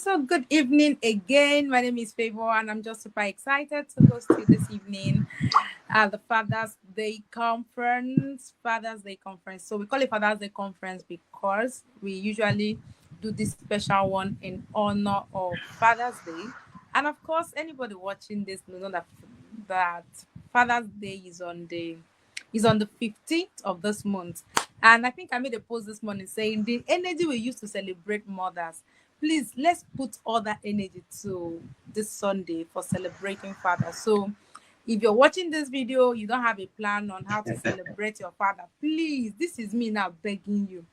So good evening again. My name is Favor and I'm just super excited to host you this evening at the Father's Day Conference. Father's Day Conference. So we call it Father's Day Conference because we usually do this special one in honor of Father's Day. And of course, anybody watching this will know that Father's Day is on the 15th of this month. And I think I made a post this morning saying the energy we use to celebrate mothers, please let's put all that energy to this Sunday for celebrating fathers. So if you're watching this video, you don't have a plan on how to celebrate your father, please, this is me now begging you.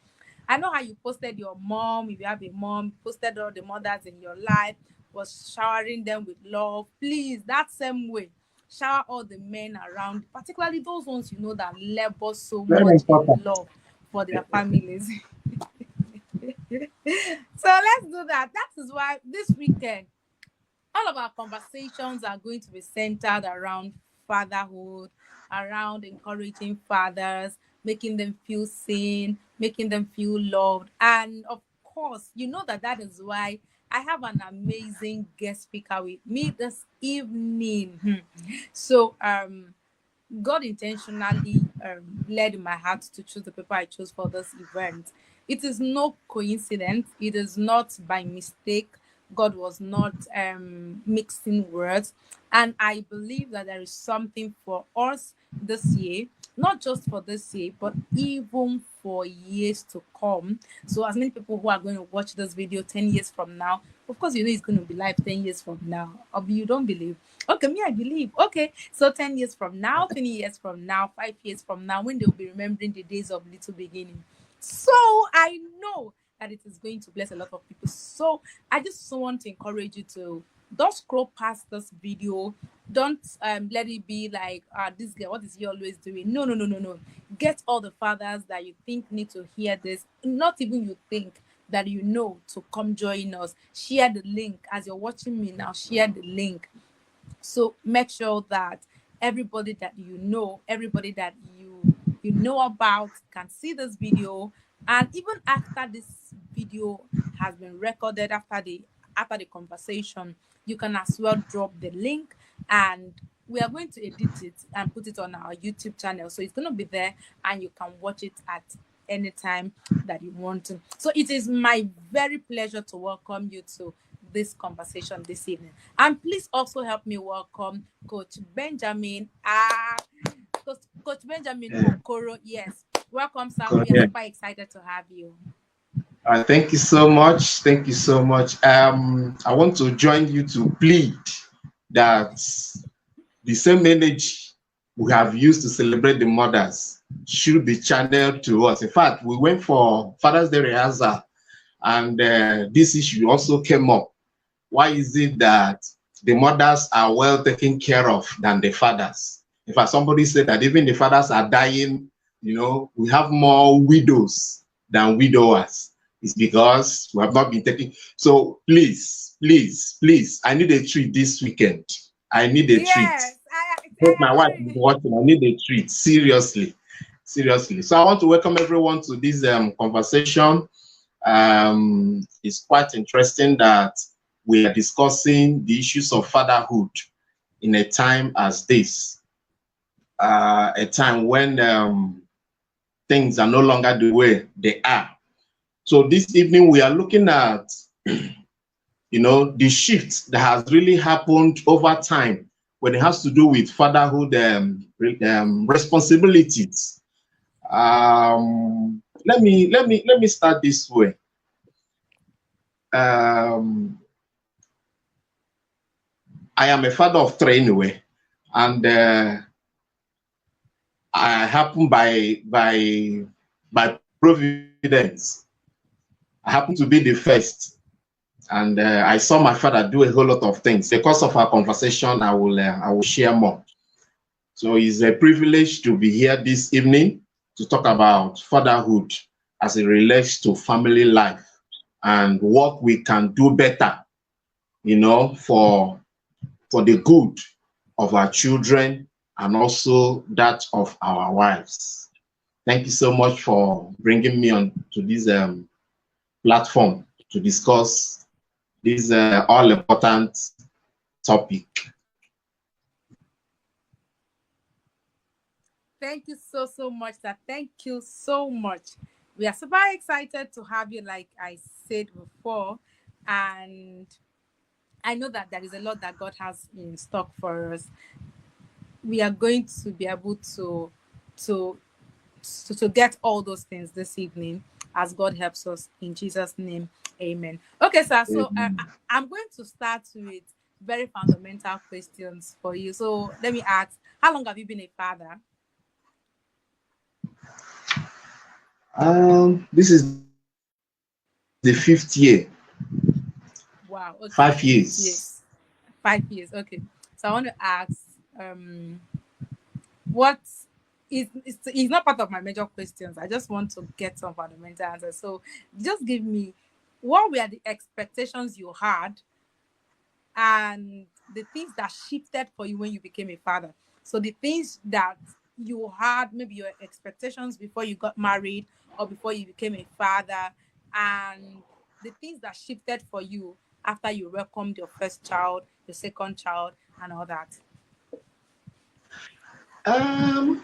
I know how you posted your mom, if you have a mom, posted all the mothers in your life, was showering them with love. Please, that same way, shower all the men around, particularly those ones you know that labor so Very much in important. love for their families. So let's do that. That is why this weekend all of our conversations are going to be centered around fatherhood, around encouraging fathers, making them feel seen, making them feel loved. And of course, you know that is why I have an amazing guest speaker with me this evening. So, God intentionally led in my heart to choose the paper I chose for this event. It is no coincidence. It is not by mistake. God was not mixing words. And I believe that there is something for us this year, not just for this year, but even for years to come. So, as many people who are going to watch this video 10 years from now, of course, you know it's going to be live 10 years from now. Or you don't believe? Okay, me, I believe. Okay, so 10 years from now, 20 years from now, 5 years from now, when they'll be remembering the days of little beginning. So I know that it is going to bless a lot of people. So I just want to encourage you to don't scroll past this video. Don't let it be like, this girl, what is he always doing? No, no, no, no, no. Get all the fathers that you think need to hear this. Not even you think that you know to come join us. Share the link as you're watching me now. Share the link. So make sure that everybody that everybody that you know about can see this video. And even after this video has been recorded, after the conversation, you can as well drop the link, and we are going to edit it and put it on our YouTube channel. So it's going to be there and you can watch it at any time that you want to. So it is my very pleasure to welcome you to this conversation this evening. And please also help me welcome Coach Benjamin. Coach Benjamin Okoro. Yes. Welcome, sir. We are super excited to have you. Thank you so much. Thank you so much. I want to join you to plead that the same energy we have used to celebrate the mothers should be channeled to us. In fact, we went for Father's Day rehearsal, and this issue also came up. Why is it that the mothers are well taken care of than the fathers? In fact, somebody said that even the fathers are dying, we have more widows than widowers. It's because we have not been taking. So please, please, please, I need a treat this weekend. I need a treat. My wife is watching. I need a treat. Seriously. Seriously. So I want to welcome everyone to this conversation. It's quite interesting that we are discussing the issues of fatherhood in a time as this, a time when things are no longer the way they are. So this evening we are looking at, the shift that has really happened over time when it has to do with fatherhood responsibilities. Let me start this way. I am a father of three anyway, and I happen by providence, I happen to be the first, and I saw my father do a whole lot of things. Because of our conversation, I will share more. So it's a privilege to be here this evening to talk about fatherhood as it relates to family life and what we can do better, for the good of our children and also that of our wives. Thank you so much for bringing me on to this platform to discuss this all important topic. Thank you so much, sir. Thank you so much. We are super excited to have you, like I said before. And I know that there is a lot that God has in stock for us. We are going to be able to to get all those things this evening as God helps us in Jesus' name. Amen. Okay, sir. So I'm going to start with very fundamental questions for you. So let me ask, how long have you been a father? This is the 5th year, Wow. Okay, 5 years. 5 years. 5 years. Okay. So I want to ask, um, what is not part of my major questions. I just want to get some fundamental answers. So just give me, what were the expectations you had and the things that shifted for you when you became a father? So the things that you had, maybe your expectations before you got married or before you became a father, and the things that shifted for you after you welcomed your first child, your second child, and all that.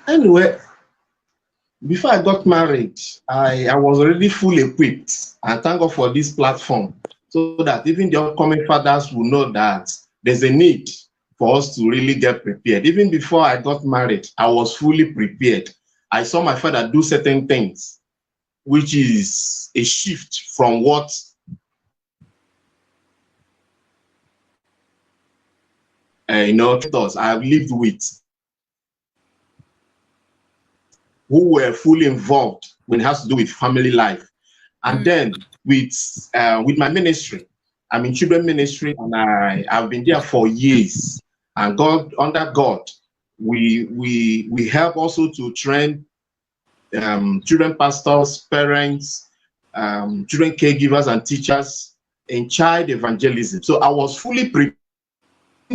Anyway, before I got married, I was already full equipped, and thank God for this platform, so that even the upcoming fathers will know that there's a need for us to really get prepared. Even before I got married, I was fully prepared. I saw my father do certain things, which is a shift from what mentors I've lived with, who were fully involved when it has to do with family life. And Mm, then with my ministry, I'm in children ministry, and I've been there for years. And God, under God, we help also to train children pastors, parents, children caregivers, and teachers in child evangelism. So I was fully prepared.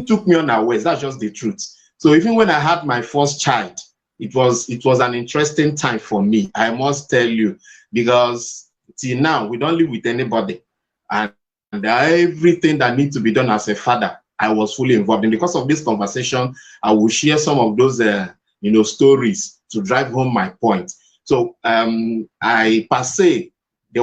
Took me unawares. That's just the truth. So even when I had my first child, it was an interesting time for me, I must tell you, because till now we don't live with anybody, and everything that needs to be done as a father, I was fully involved in. Because of this conversation, I will share some of those stories to drive home my point. So I per se, I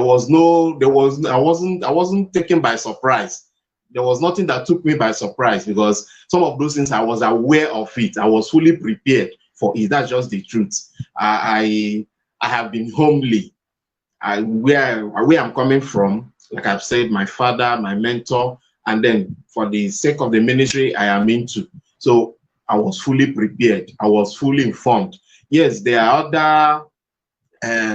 wasn't taken by surprise. There was nothing that took me by surprise, because some of those things I was aware of it. I was fully prepared for it. That's just the truth. I have been homely. Where I'm coming from, like I've said, my father, my mentor, and then for the sake of the ministry I am into. So I was fully prepared. I was fully informed. Yes, there are other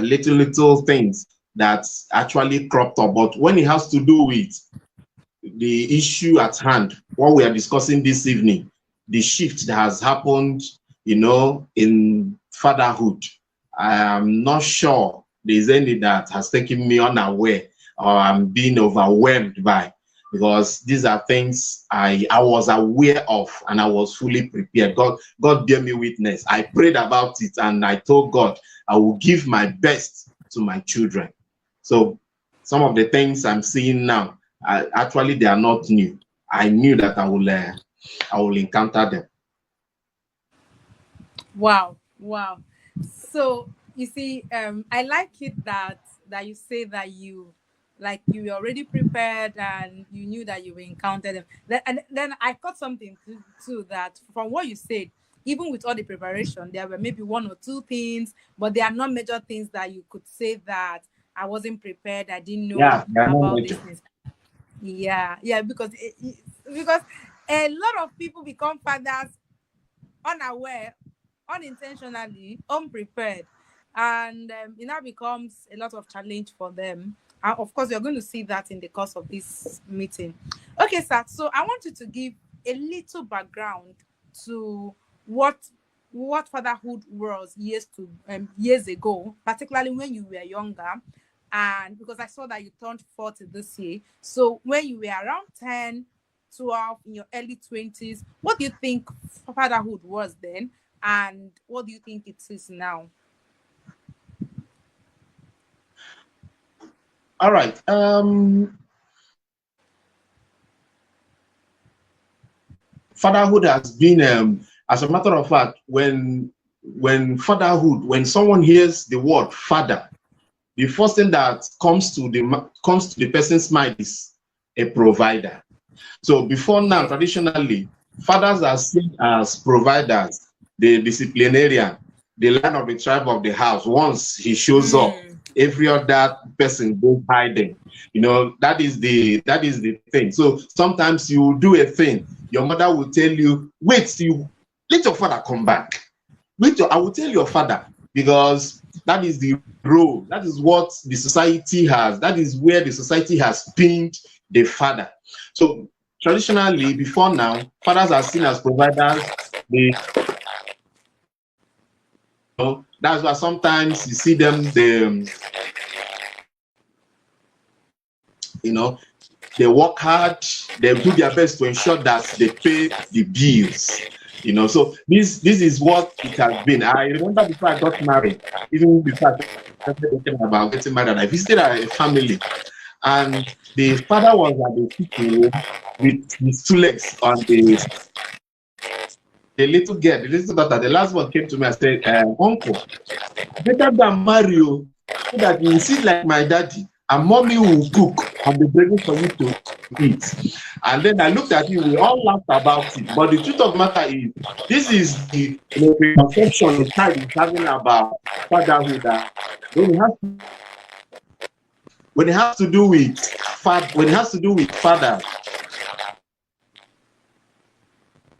little things that actually cropped up, but when it has to do with the issue at hand, what we are discussing this evening, the shift that has happened, in fatherhood, I am not sure there's any that has taken me unaware or I'm being overwhelmed by, because these are things I was aware of and I was fully prepared. God bear me witness. I prayed about it and I told God I will give my best to my children. So some of the things I'm seeing now, actually, they are not new. I knew that I will encounter them. wow, wow. So you see, I like it that you say that you were already prepared and you knew that you will encounter them. And then I caught something too, that from what you said, even with all the preparation, there were maybe one or two things, but they are not major things that you could say that I wasn't prepared, I didn't know Yeah, they are not about major. these things. Yeah, yeah, because a lot of people become fathers unaware, unintentionally, unprepared, and it now becomes a lot of challenge for them. And of course, you're going to see that in the course of this meeting. Okay, sir. So I want you to give a little background to what what fatherhood was years ago, particularly when you were younger. And because I saw that you turned 40 this year, so when you were around 10, 12, in your early 20s, what do you think fatherhood was then, and what do you think it is now? All right. fatherhood has been, as a matter of fact, when fatherhood, when someone hears the word father, the first thing that comes to the person's mind is a provider. So before now, Yeah. traditionally, fathers are seen as providers, the disciplinarian, the lion of the tribe of the house. Once he shows up, Mm. every other person goes hiding. That is the thing. So sometimes you do a thing, your mother will tell you, wait, let your father come back. I will tell your father, because that is the role, that is what the society has, that is where the society has pinned the father. So traditionally, before now, fathers are seen as providers. That's why sometimes you see them, you know, they work hard, they do their best to ensure that they pay the bills. So this is what it has been. I remember before I got married, even before I started thinking about getting married, I visited a family, and the father was at the sitting room with his two legs on the little girl, the little daughter. The last one came to me and said, "Uncle, better than Mario, so that you will sit like my daddy, and mommy will cook and be ready for you to eat." And then I looked at him, we all laughed about it. But the truth of the matter is, this is the conception the child is having about fatherhood. When it has when it has to do with when it has to do with fathers,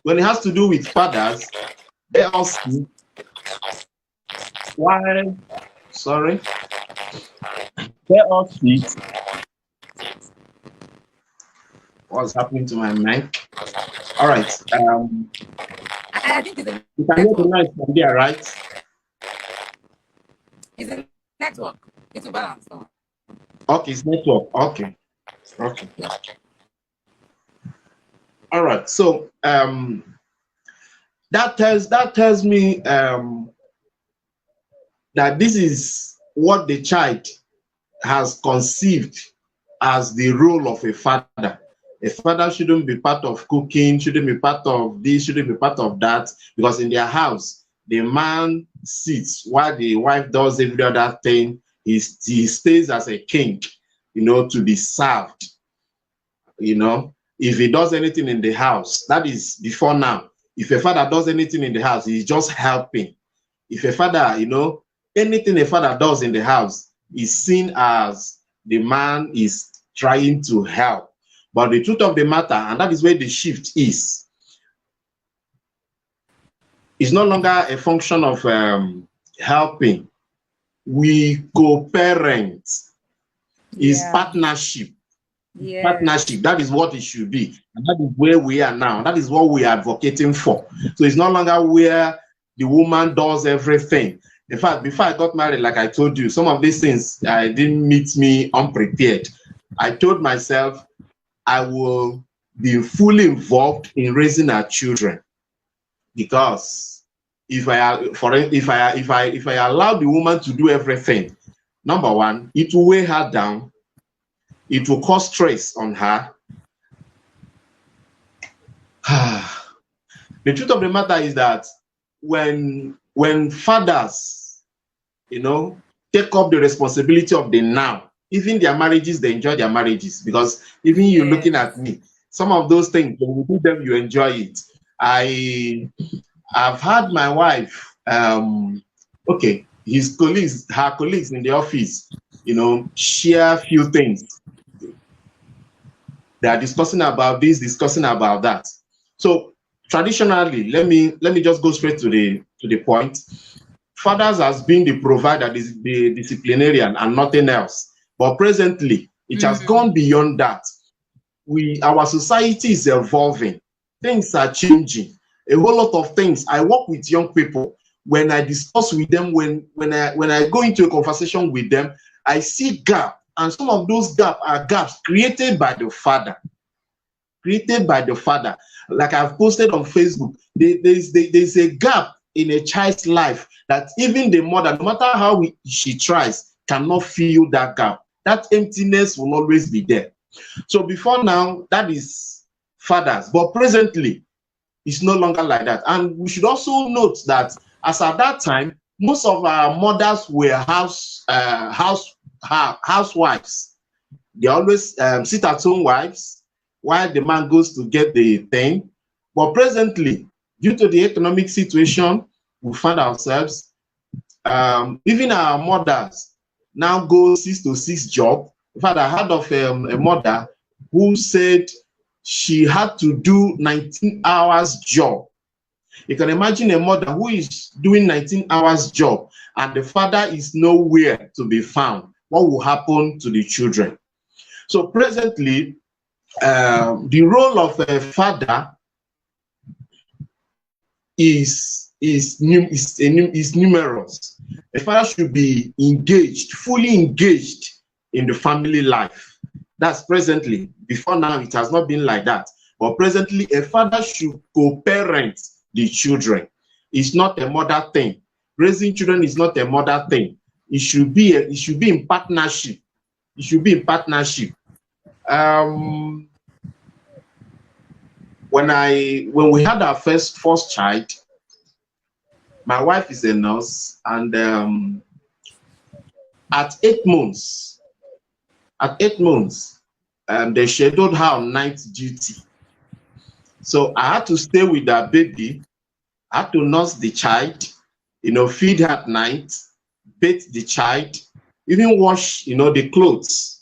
when it has to do with fathers, they all see why. Sorry, they all see what's happening to my mic. All right. I think it's a You can hear the network. noise from there, right? It's a network. It's a balance. So. Okay, it's network. Okay. Okay. All right. So that tells me that this is what the child has conceived as the role of a father. A father shouldn't be part of cooking, shouldn't be part of this, shouldn't be part of that, because in their house, the man sits while the wife does every other thing. He stays as a king, to be served. If he does anything in the house, that is before now. If a father does anything in the house, he's just helping. If a father, anything a father does in the house is seen as the man is trying to help. But the truth of the matter, and that is where the shift is no longer a function of helping. We co-parent. Is Yeah. partnership. Yes. Partnership, that is what it should be, and that is where we are now. That is what we are advocating for. So it's no longer where the woman does everything. In fact, before I got married, like I told you, some of these things didn't meet me unprepared. I told myself I will be fully involved in raising our children, because if I allow the woman to do everything, number one, it will weigh her down, it will cause stress on her. The truth of the matter is that when fathers, take up the responsibility of the now, even their marriages, they enjoy their marriages, because even you looking Yes. at me, some of those things, when you do them, you enjoy it. I've had my wife, okay, her colleagues in the office, share a few things. They are discussing about this, discussing about that. So traditionally, let me just go straight to the point. Fathers has been the provider, the disciplinarian, and nothing else. But presently, it has Mm. gone beyond that. Our society is evolving. Things are changing. A whole lot of things. I work with young people. When I discuss with them, when I go into a conversation with them, I see gap, and some of those gaps created by the father. Created by the father. Like I've posted on Facebook, there's a gap in a child's life that even the mother, no matter how she tries, cannot fill that gap. That emptiness will always be there. So before now, that is fathers. But presently, It's no longer like that. And we should also note that as at that time, most of our mothers were housewives. They always sit at home wives while the man goes to get the thing. But presently, due to the economic situation we find ourselves, even our mothers now go 6 to 6 job. In fact, I heard of a mother who said she had to do 19 hours job. You can imagine a mother who is doing 19 hours job and the father is nowhere to be found. What will happen to the children? So presently, the role of a father is numerous. A father should be engaged, fully engaged in the family life. That's presently. Before now, it has not been like that. But presently, a father should co-parent the children. It's not a mother thing. Raising children is not a mother thing. It should be in partnership. It should be in partnership. When we had our first child, my wife is a nurse, and at 8 months, they scheduled her on night duty. So I had to stay with that baby. I had to nurse the child, feed her at night, bathe the child, even wash, the clothes,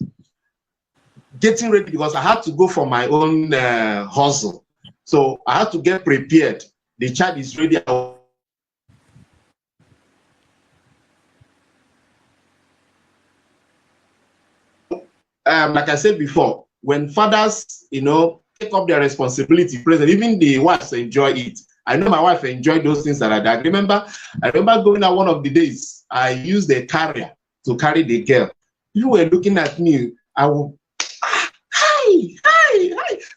getting ready because I had to go for my own hustle. So I had to get prepared. The child is ready. Like I said before, when fathers, take up their responsibility, present, even the wives enjoy it. I know my wife enjoyed those things that I did. I remember going out one of the days, I used a carrier to carry the girl. People were looking at me. I would, hi.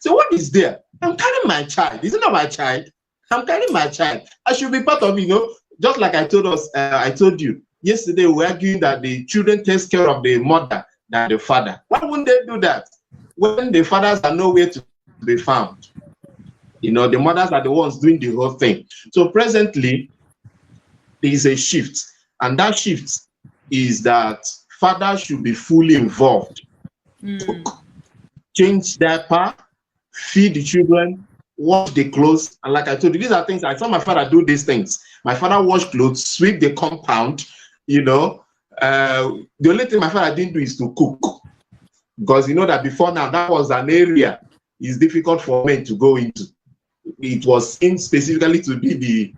So what is there? I'm carrying my child. Is it not my child? I'm carrying my child. I should be part of it, just like I told you yesterday, we were arguing that the children take care of the mother than the father. Why wouldn't they do that when the fathers are nowhere to be found? The mothers are the ones doing the whole thing. So presently, there is a shift, and that shift is that fathers should be fully involved. Cook, change diaper, feed the children, wash the clothes, and like I told you, these are things I saw my father do. These things. My father washed clothes, sweep the compound. The only thing my father didn't do is to cook, because that before now that was an area is difficult for men to go into. It was in specifically to be the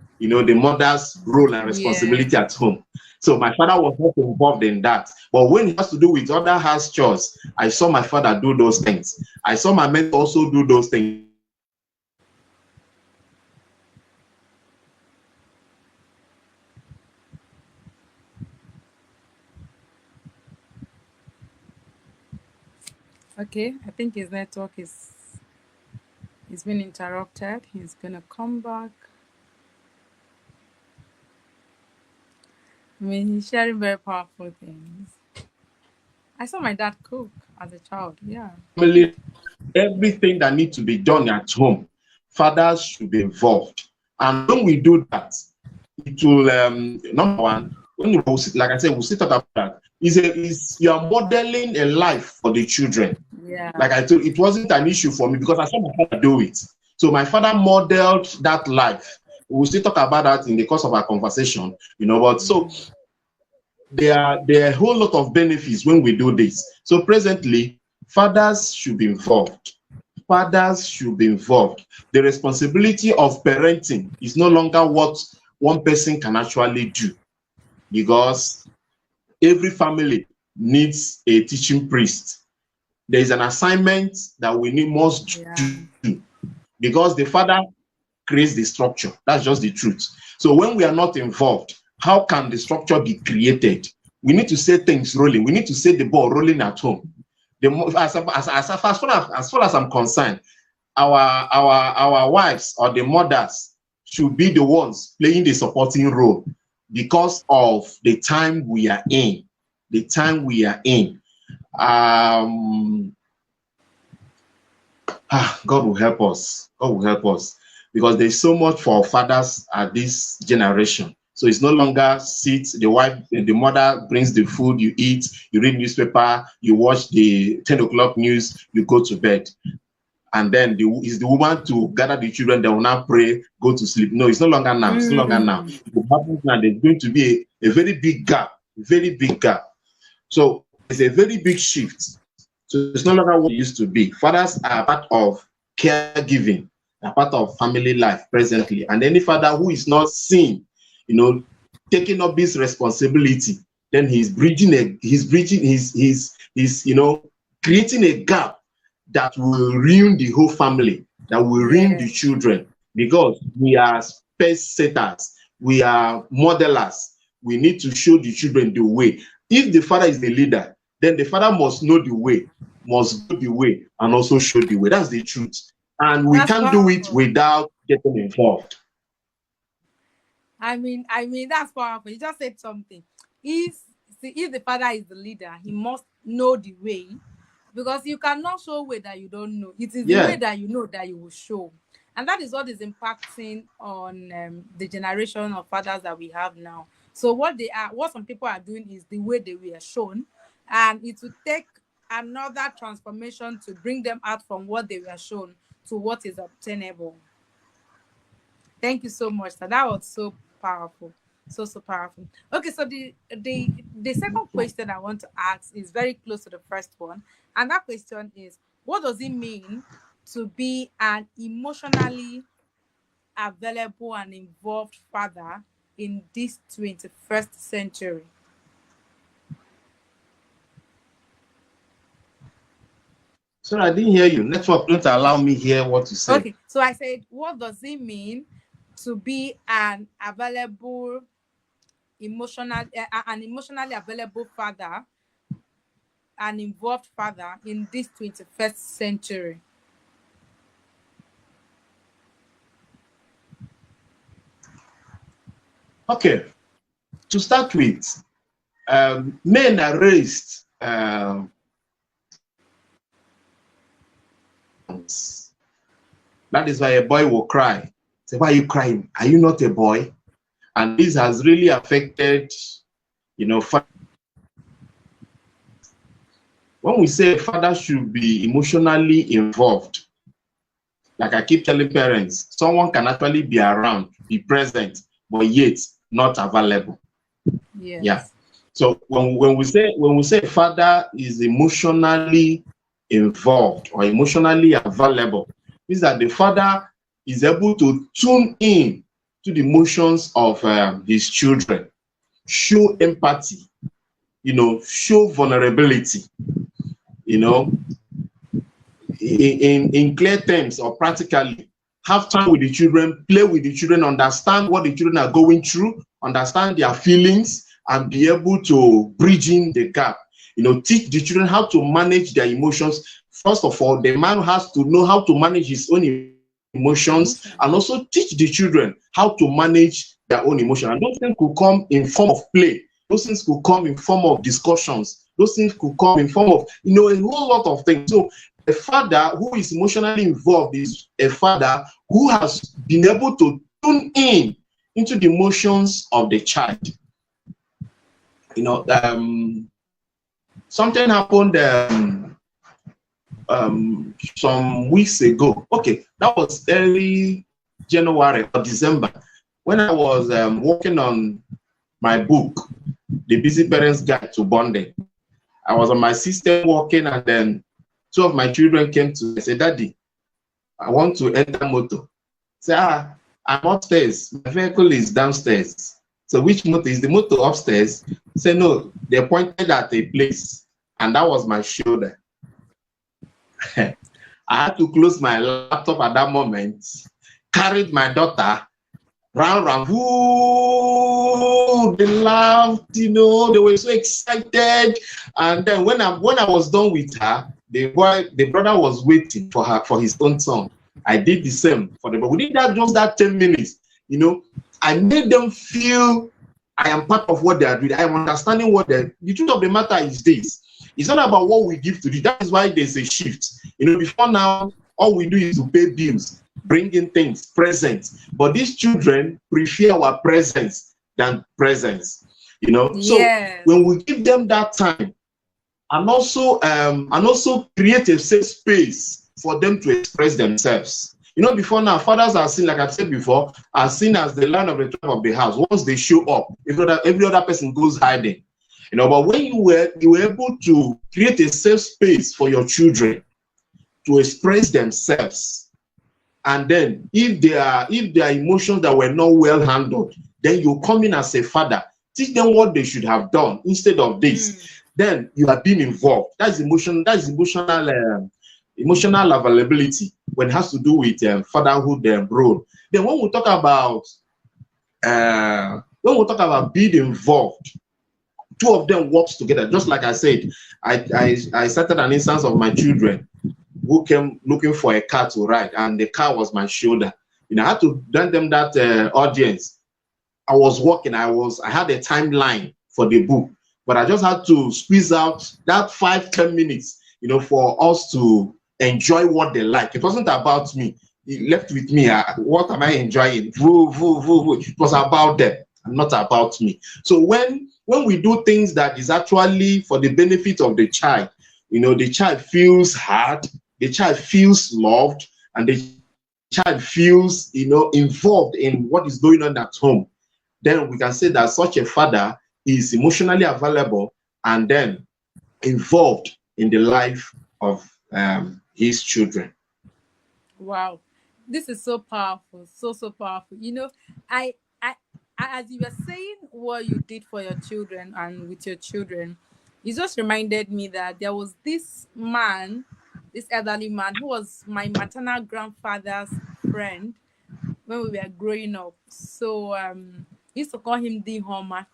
mother's role and responsibility at home. So my father was not involved in that. But when it has to do with other house chores, I saw my father do those things. I saw my men also do those things. Okay, I think his network is been interrupted. He's gonna come back. I mean, he's sharing very powerful things. I saw my dad cook as a child. Yeah. Family, everything that needs to be done at home, fathers should be involved. And when we do that, it will number one, when you like I said, we'll sit about that. You are modeling a life for the children. Yeah. Like I told, it wasn't an issue for me because I saw my father do it. So my father modeled that life. We'll still talk about that in the course of our conversation, but so there are a whole lot of benefits when we do this. So presently, fathers should be involved. Fathers should be involved. The responsibility of parenting is no longer what one person can actually do, because every family needs a teaching priest. There is an assignment that we must do, because the father creates the structure. That's just the truth. So when we are not involved, how can the structure be created? We need to set things rolling. We need to set the ball rolling at home. As far as I'm concerned, our wives or the mothers should be the ones playing the supporting role, because of the time we are in. The time we are in. God will help us. God will help us. because there's so much for fathers at this generation. So it's no longer sit, the wife, the mother brings the food, you eat, you read newspaper, you watch the 10 o'clock news, you go to bed. And then it's the woman to gather the children, they will now pray, go to sleep. No, it's no longer now. It's no longer now. What happens now, there's going to be a very big gap, very big gap. So it's a very big shift. So it's no longer what it used to be. Fathers are part of caregiving, are part of family life presently. And any father who is not seen, taking up this responsibility, then he's creating a gap that will ruin the whole family, that will ruin the children, because we are space setters, we are modelers. We need to show the children the way. If the father is the leader, then the father must know the way, must go the way, and also show the way. That's the truth. And we can't do it without getting involved. I mean, that's powerful. You just said something. If the father is the leader, he must know the way, because you cannot show a way that you don't know. It is the way that you know that you will show. And that is what is impacting on the generation of fathers that we have now. So what some people are doing is the way they were shown, and it will take another transformation to bring them out from what they were shown to what is obtainable. Thank you so much, sir. That was so powerful. So powerful. Okay, so the second question I want to ask is very close to the first one. And that question is, what does it mean to be an emotionally available and involved father in this 21st century? So I didn't hear you. Network don't allow me hear what you said. Okay, so I said, what does it mean to be an emotionally available father, an involved father in this 21st century? Okay, to start with, men are raised that is why a boy will cry. Say, why are you crying? Are you not a boy? And this has really affected, when we say a father should be emotionally involved, like I keep telling parents, someone can actually be around, be present, but yet not available. Yes. Yeah. So when we say father is emotionally involved or emotionally available, means that the father is able to tune in to the emotions of his children, show empathy, show vulnerability, in clear terms or practically, have time with the children, play with the children, understand what the children are going through, understand their feelings, and be able to bridge in the gap. Teach the children how to manage their emotions. First of all, the man has to know how to manage his own emotions, and also teach the children how to manage their own emotions. And those things could come in form of play. Those things could come in form of discussions. Those things could come in form of, a whole lot of things. So a father who is emotionally involved is a father who has been able to tune in into the emotions of the child. Something happened some weeks ago. Okay, that was early January or December, when I was working on my book, The Busy Parents Guide to Bonding. I was on my system working, and then two of my children came to me and said, Daddy, I want to enter motor. Say, I'm upstairs. My vehicle is downstairs. So which motor? Is the motor upstairs? Say, no, they pointed at a place, and that was my shoulder. I had to close my laptop at that moment, carried my daughter, round, whoo, they laughed, they were so excited. And then when I was done with her, the brother was waiting for his own son. I did the same for them. But within just that 10 minutes, I made them feel I am part of what they are doing. I am understanding the truth of the matter is this. It's not about what we give to them. That is why there's a shift. Before now, all we do is to pay bills. bringing things, present. But these children prefer our presence than presence, you know. So Yes. when we give them that time, and also create a safe space for them to express themselves. You know, before now, fathers are seen, like I've said before, are seen as the lion of the tribe of the house. Once they show up, every other person goes hiding. You know, but when you were able to create a safe space for your children to express themselves, and then if there are emotions that were not well handled, then you come in as a father, teach them what they should have done instead of this. Then you are being involved. That's emotional availability when it has to do with fatherhood role. Then when we talk about being involved, two of them works together. Just like I said, I started an instance of my children who came looking for a car to ride, and the car was my shoulder. You know, I had to grant them that audience. I was working. I had a timeline for the book, but I just had to squeeze out that 5-10 minutes, you know, for us to enjoy what they like. It wasn't about me. It left with me. What am I enjoying? It was about them and not about me. So when we do things that is actually for the benefit of the child, you know, the child feels heard, the child feels loved, and the child feels, you know, involved in what is going on at home, then we can say that such a father is emotionally available and then involved in the life of his children. Wow, this is so powerful, so powerful. You know, as you were saying what you did for your children and with your children, it just reminded me that there was this man, this elderly man, who was my maternal grandfather's friend when we were growing up. So we used to call him the Homer.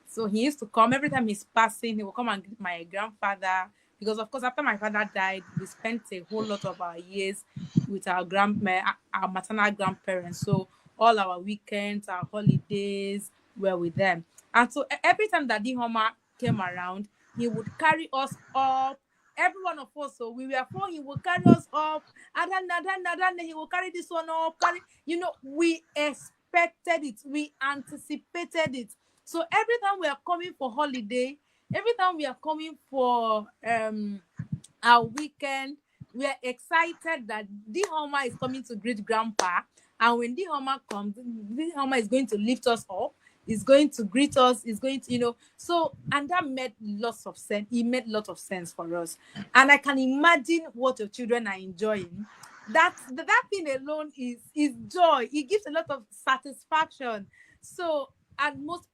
So he used to come every time he's passing, he will come and greet my grandfather. Because of course, after my father died, we spent a whole lot of our years with our maternal grandparents. So all our weekends, our holidays were with them. And so every time that the Homer came around, he would carry us up. Every one of us, so we were four, he would carry us up, and then he will carry this one up. We expected it, we anticipated it. So every time we are coming for holiday, every time we are coming for our weekend, we are excited that the Homer is coming to greet grandpa. And when the Homer comes, the Homer is going to lift us up, is going to greet us, is going to, so, and that made lots of sense. It made lots of sense for us. And I can imagine what your children are enjoying. That thing alone is joy. It gives a lot of satisfaction. So, and most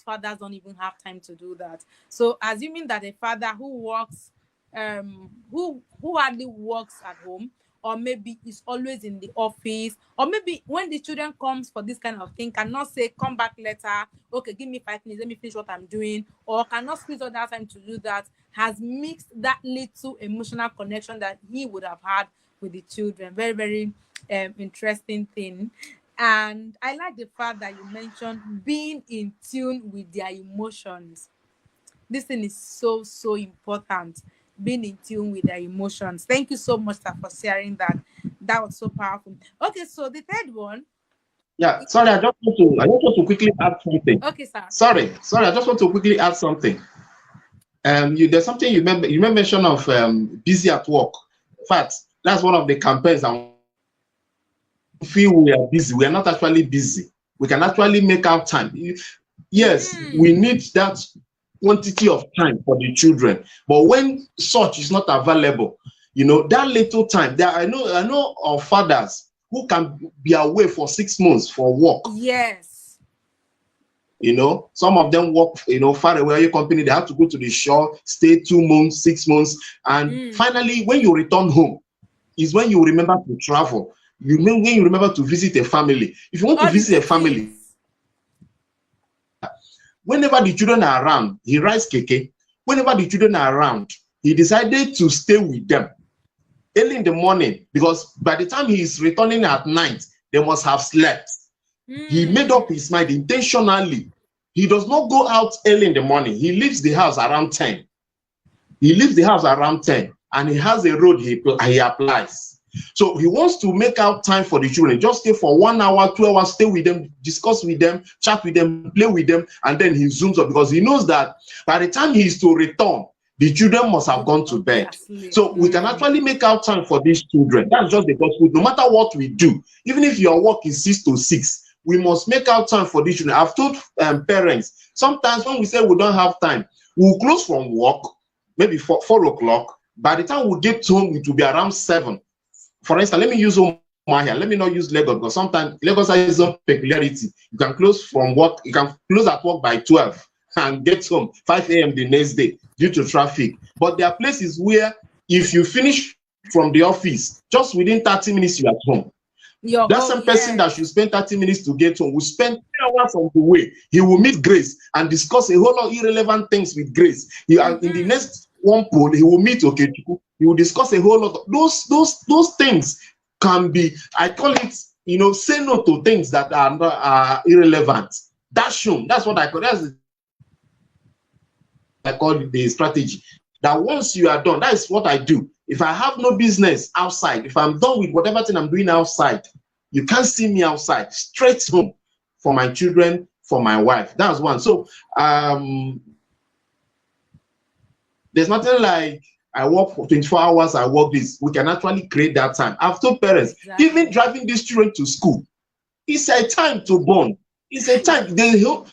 fathers don't even have time to do that. So assuming that a father who works, who hardly works at home, or maybe is always in the office, or maybe when the children comes for this kind of thing, cannot say, come back later, okay, give me 5 minutes, let me finish what I'm doing, or cannot squeeze all that time to do that, has mixed that little emotional connection that he would have had with the children. Very, very interesting thing. And I like the fact that you mentioned being in tune with their emotions. This thing is so important. Being in tune with their emotions. Thank you so much, sir, for sharing that. That was so powerful. Okay, so the third one. Yeah, sorry, I just want to quickly add something. Okay, sir. Sorry, I just want to quickly add something. There's something you made mention of busy at work. In fact, that's one of the campaigns I feel we are busy. We are not actually busy. We can actually make out time. Yes, we need that quantity of time for the children, but when such is not available, that little time, there I know of fathers who can be away for 6 months for work. Yes. Some of them work, far away, your company, they have to go to the shore, stay 2 months, 6 months, and finally, when you return home, is when you remember to travel. When you remember to visit a family. If you want to visit a family, whenever the children are around, he rides keke. Whenever the children are around, he decided to stay with them early in the morning, because by the time he is returning at night, they must have slept. He made up his mind intentionally. He does not go out early in the morning. He leaves the house around 10. And he has a road he applies. So he wants to make out time for the children, just stay for 1 hour, 2 hours, stay with them, discuss with them, chat with them, play with them, and then he zooms up because he knows that by the time he is to return, the children must have gone to bed. So we can actually make out time for these children. That's just the gospel. No matter what we do, even if your work is 6 to 6, we must make out time for these children. I've told parents, sometimes when we say we don't have time, we'll close from work, maybe 4 o'clock. By the time we get home, it will be around 7. For instance, let me use Omahia. Let me not use Lagos because sometimes Lagos has its own peculiarity. You can close from work, you can close at work by 12 and get home 5 a.m. the next day due to traffic. But there are places where if you finish from the office, just within 30 minutes, you're at home. That same person that should spend 30 minutes to get home will spend 3 hours on the way. He will meet Grace and discuss a whole lot of irrelevant things with Grace. In the next one poll, he will meet Okechukwu. He will discuss a whole lot of those things can be, I call it, say no to things that are irrelevant. That's what I call it the strategy. That once you are done, that is what I do. If I have no business outside, if I'm done with whatever thing I'm doing outside, you can't see me outside. Straight home for my children, for my wife. That's one. So there's nothing like I work for 24 hours, I work this. We can actually create that time. I've told parents, even driving these children to school, it's a time to bond. It's a time.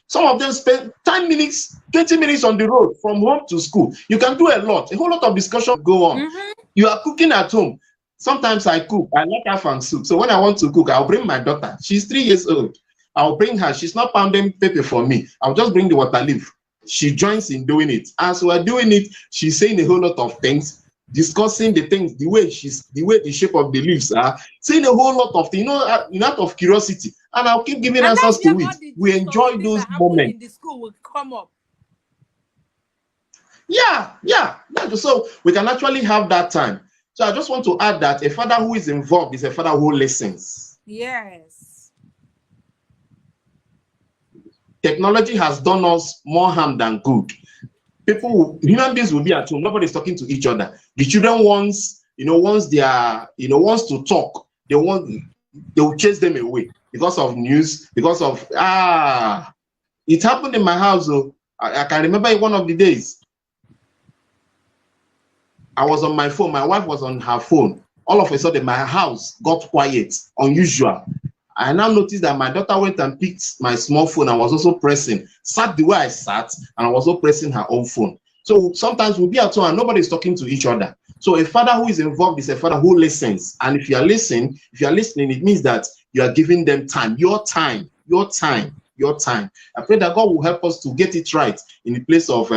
Some of them spend 10 minutes, 20 minutes on the road from home to school. You can do a lot. A whole lot of discussion go on. You are cooking at home. Sometimes I cook. I like afang soup. So when I want to cook, I'll bring my daughter. She's 3 years old. I'll bring her. She's not pounding pepper for me. I'll just bring the water leaf. She joins in doing it. As we're doing it, she's saying a whole lot of things, discussing the things, the way the shape of the leaves are, saying a whole lot of things, out of curiosity. And I'll keep giving answers to it. We enjoy those moments. In the school will come up. Yeah. So we can actually have that time. So I just want to add that a father who is involved is a father who listens. Yes. Technology has done us more harm than good. Human beings will be at home. Nobody's talking to each other. The children once they are, wants to talk, they will chase them away because of news, because of it happened in my house. I can remember one of the days. I was on my phone, my wife was on her phone. All of a sudden, my house got quiet, unusual. I now noticed that my daughter went and picked my small phone and was also sat the way I sat, and I was also pressing her own phone. So sometimes we'll be at home and nobody's talking to each other. So a father who is involved is a father who listens. And if you are listening, it means that you are giving them time, your time. I pray that God will help us to get it right in the place of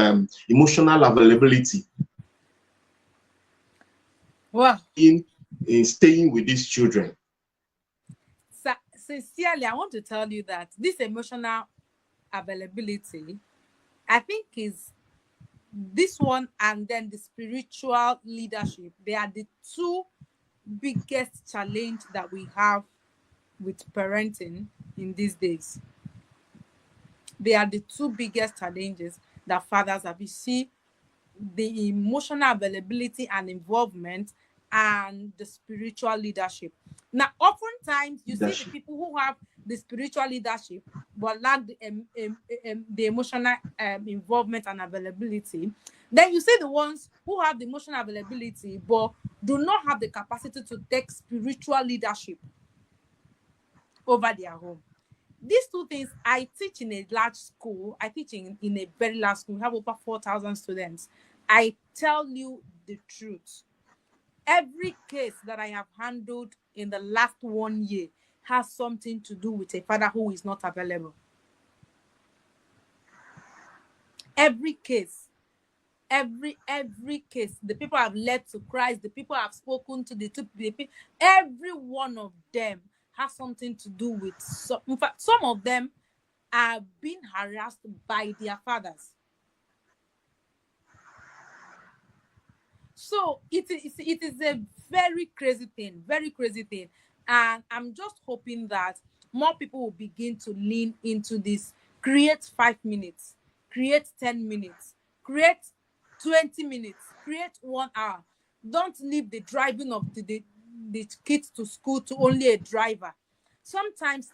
emotional availability. Wow. In staying with these children. Sincerely, I want to tell you that this emotional availability, I think, is this one and then the spiritual leadership. They are the two biggest challenge that we have with parenting in these days. They are the two biggest challenges that fathers have. You see, the emotional availability and involvement and the spiritual leadership. Now, oftentimes you see the people who have the spiritual leadership but lack the emotional involvement and availability. Then you see the ones who have the emotional availability but do not have the capacity to take spiritual leadership over their home. These two things, I teach in a large school. I teach in a very large school. We have over 4,000 students. I tell you the truth. Every case that I have handled in the last 1 year has something to do with a father who is not available. Every case, every case, the people have led to Christ, the people have spoken to the people, every one of them has something to do with, in fact, some of them are being harassed by their fathers. So it is a very crazy thing, and I'm just hoping that more people will begin to lean into this. Create 5 minutes, create 10 minutes, create 20 minutes, create 1 hour. Don't leave the driving of the the kids to school to only a driver. Sometimes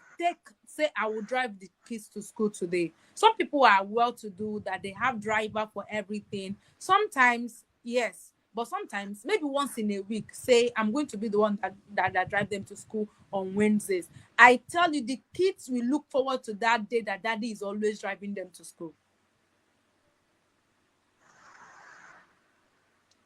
say I will drive the kids to school today. Some people are well to do that they have driver for everything. Sometimes, yes, but sometimes maybe once in a week, say I'm going to be the one that drive them to school on Wednesdays. I tell you, the kids will look forward to that day that daddy is always driving them to school.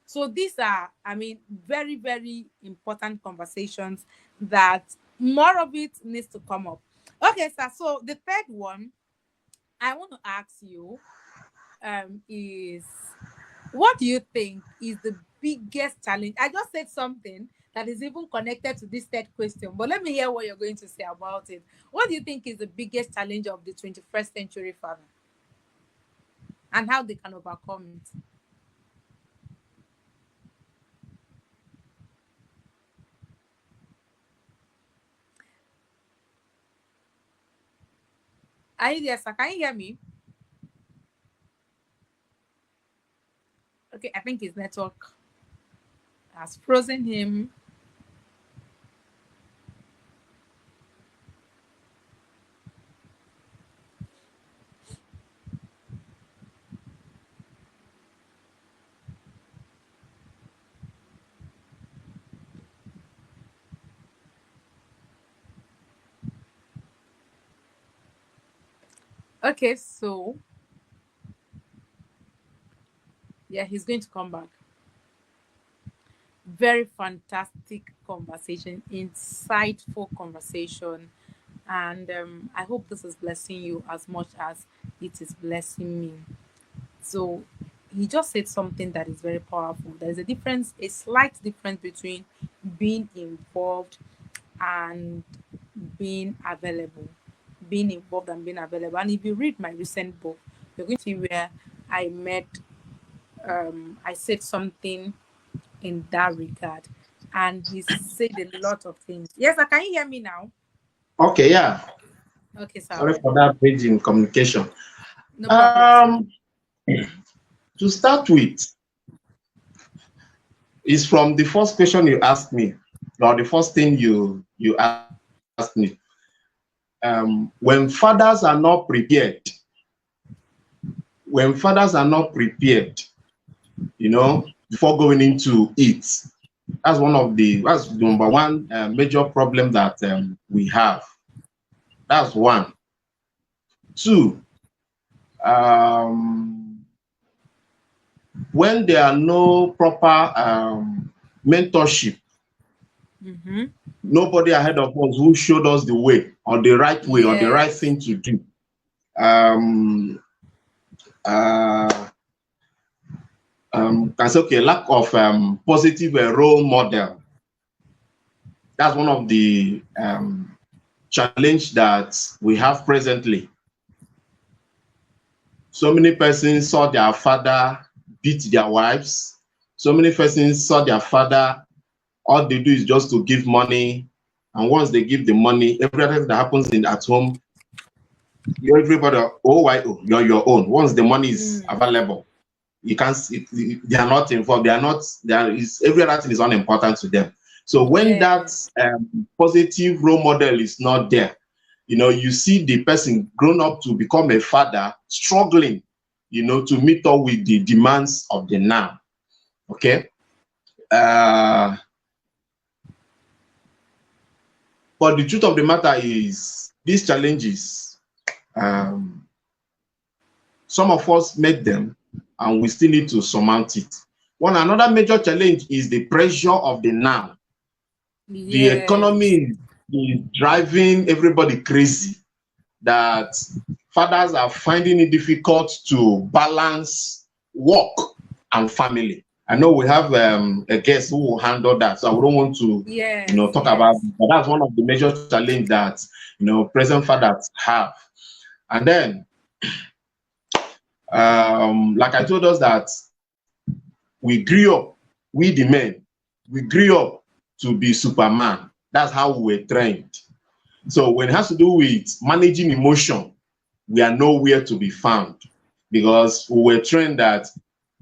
So these are, I mean, very, very important conversations that more of it needs to come up. Okay, sir. So the third one I want to ask you is, what do you think is the biggest challenge? I just said something that is even connected to this third question, but let me hear what you're going to say about it. What do you think is the biggest challenge of the 21st century father and how they can overcome it? Are you there, sir? Can you hear me? Okay, I think his network has frozen him. Okay, so yeah, he's going to come back. Very fantastic conversation, insightful conversation, and I hope this is blessing you as much as it is blessing me. So he just said something that is very powerful. There's a difference, a slight difference between being involved and being available. Being involved and being available. And if you read my recent book, you're going to see where I met I said something in that regard. And he said a lot of things. Yes, sir, can you hear me now? Okay, yeah. Okay, sir. Sorry for that bridge in communication. No problem, sir. To start with, is from the first question you asked me, or the first thing you asked me. When fathers are not prepared, before going into it, that's that's number one major problem that we have. That's one. Two, when there are no proper mentorship, nobody ahead of us who showed us the way or the right way or the right thing to do. Can say, okay, lack of positive role model. That's one of the challenge that we have presently. So many persons saw their father beat their wives. So many persons saw their father, all they do is just to give money. And once they give the money, everything that happens at home, everybody, you're your own. Once the money is available, you can't. They are not involved. Every other thing is unimportant to them. So when that positive role model is not there, you see the person grown up to become a father struggling, to meet up with the demands of the now. Okay. But the truth of the matter is, these challenges, some of us made them, and we still need to surmount it. Another major challenge is the pressure of the now. The economy is driving everybody crazy, that fathers are finding it difficult to balance work and family. I know we have a guest who will handle that, so I don't want to talk about it, but that's one of the major challenges that present fathers have. And then like I told us, that we grew up, we the men, we grew up to be Superman. That's how we were trained. So when it has to do with managing emotion, we are nowhere to be found, because we were trained that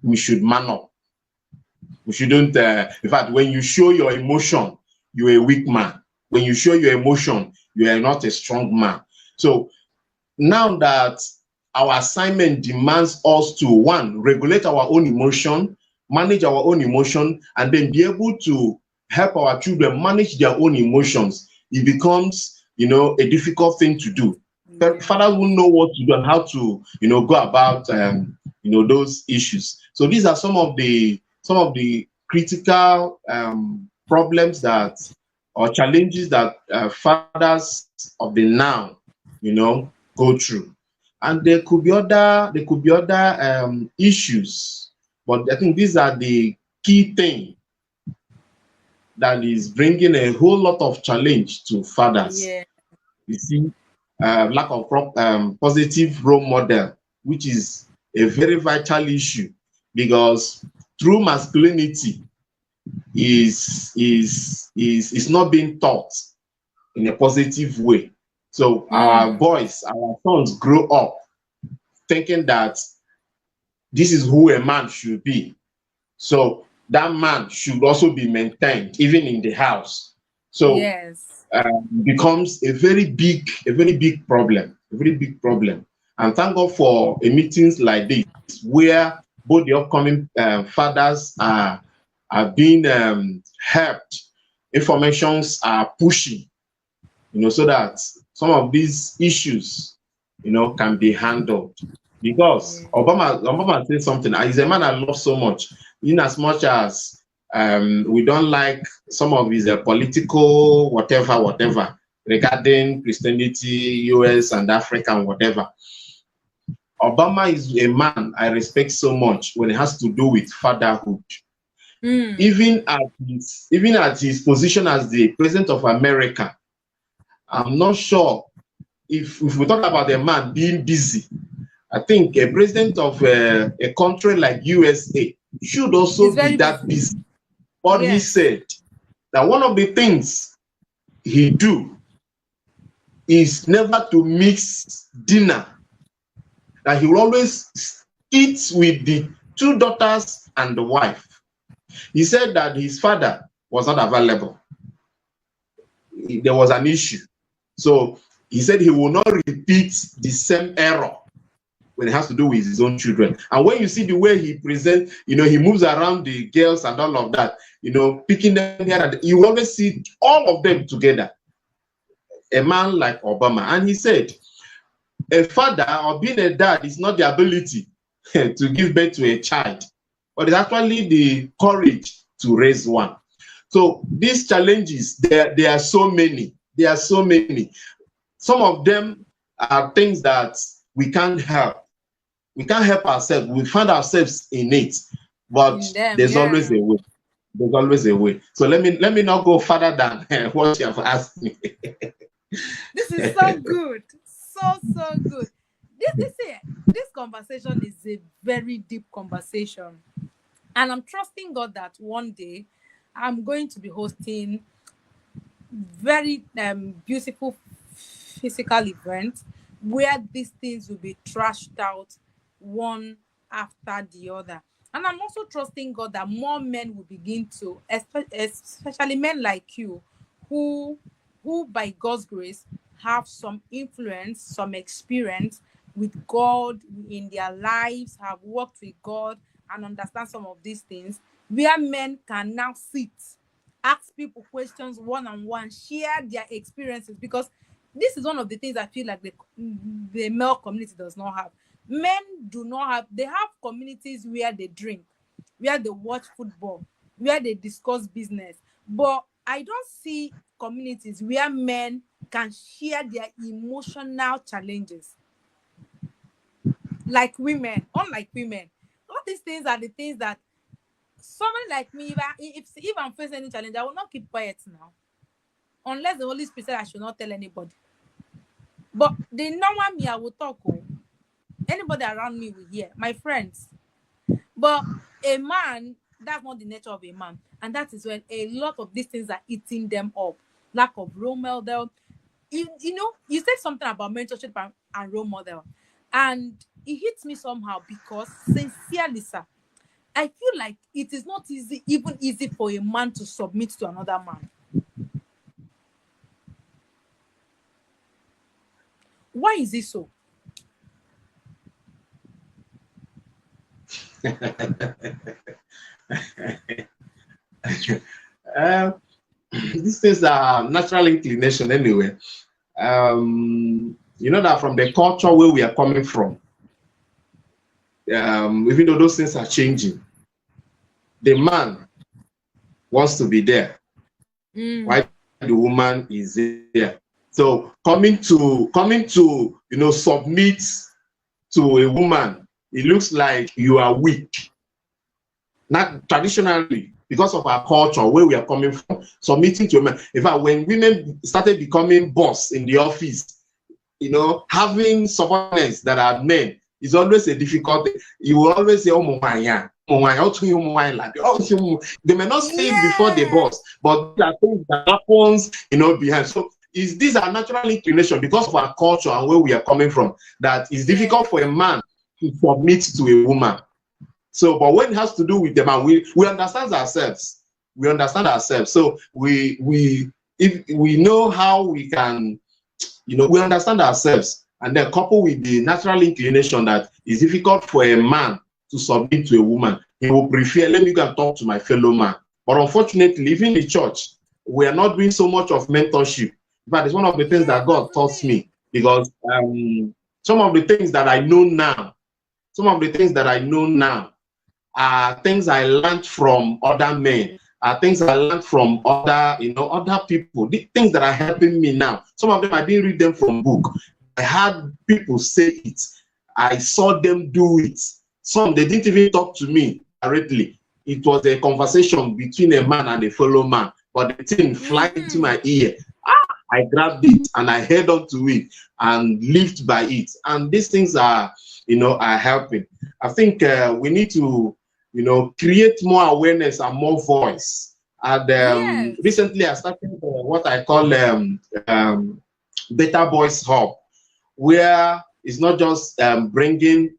we should man up. We shouldn't, in fact, when you show your emotion, you're a weak man. When you show your emotion, you are not a strong man. So now that our assignment demands us to, one, regulate our own emotion, manage our own emotion, and then be able to help our children manage their own emotions, it becomes, a difficult thing to do. Yeah. Fathers will know what to do and how to, go about, those issues. So these are some of the critical problems that, or challenges that fathers of the now, go through. And there could be other issues, but I think these are the key thing that is bringing a whole lot of challenge to fathers. Yeah. You see, lack of positive role model, which is a very vital issue, because true masculinity is not being taught in a positive way. So our Mm. boys, our sons grow up thinking that this is who a man should be. So that man should also be maintained, even in the house. So Yes. becomes a very big problem, a very big problem. And thank God for a meetings like this, where both the upcoming fathers are being helped, informations are pushing, so that some of these issues, can be handled. Because Yeah. Obama said something. He's a man I love so much, in as much as we don't like some of his political whatever regarding Christianity, US and Africa and whatever. Obama is a man I respect so much when it has to do with fatherhood. Mm. Even at his position as the president of America, I'm not sure if we talk about a man being busy. I think a president of a country like USA should He's also be very that busy. busy. But he Yes. said that one of the things he do is never to mix dinner, that he will always eat with the two daughters and the wife. He said that his father was not available. There was an issue. So he said he will not repeat the same error when it has to do with his own children. And when you see the way he presents, he moves around the girls and all of that, picking them here, and you always see all of them together. A man like Obama. And he said, a father or being a dad is not the ability to give birth to a child, but it's actually the courage to raise one. So these challenges, there are so many. There are so many. Some of them are things that we can't help. We can't help ourselves. We find ourselves in it, but In them. there's always Yeah. a way. There's always a way. So let me not go further than what you have asked me. This is so good. So good. This conversation is a very deep conversation. And I'm trusting God that one day I'm going to be hosting very beautiful physical event where these things will be trashed out one after the other. And I'm also trusting God that more men will begin to, especially men like you, who who by God's grace have some influence, some experience with God in their lives, have worked with God and understand some of these things, where men can now sit, ask people questions one on one, share their experiences, because this is one of the things I feel like the male community does not have. Men do not have, they have communities where they drink, where they watch football, where they discuss business. But I don't see communities where men can share their emotional challenges like women, unlike women. All these things are the things that somebody like me, if I'm facing any challenge, I will not keep quiet now. Unless the Holy Spirit said I should not tell anybody. But the normal me, I will talk. Oh, anybody around me will hear. My friends. But a man, that's not the nature of a man. And that is when a lot of these things are eating them up. Lack of role model. You said something about mentorship and role model. And it hits me somehow because, sincerely, sir, I feel like it is not easy, even easy for a man to submit to another man. Why is it so? uh, these things are natural inclination anyway. You know that from the culture where we are coming from, even though those things are changing, the man wants to be there, Mm. while the woman is there. So coming to submit to a woman, it looks like you are weak. Not traditionally, because of our culture, where we are coming from, submitting to a man. In fact, when women started becoming boss in the office, having subordinates that are men is always a difficult thing. You will always say, oh, my, they may not say it before the Yeah. boss, but there are things that happens, behind. So these are natural inclination because of our culture and where we are coming from, that it's Yeah. difficult for a man to submit to a woman. So, but when it has to do with the man, we understand ourselves. We understand ourselves. So if we know how we can, we understand ourselves, and then couple with the natural inclination that it's difficult for a man to submit to a woman. He will prefer, let me go and talk to my fellow man. But unfortunately, even in the church, we are not doing so much of mentorship. But it's one of the things Yeah, that God taught possibly. me, because some of the things that I know now, some of the things that I know now are things I learned from other men, are things I learned from other people, the things that are helping me now. Some of them I didn't read them from book. I had people say it. I saw them do it. Some they didn't even talk to me directly. It was a conversation between a man and a fellow man, but the thing fly into Mm-hmm. my ear. I grabbed it and I held on to it and lived by it. And these things are helping. I think we need to create more awareness and more voice. And Yes. recently I started what I call Better Boys Hub, where it's not just bringing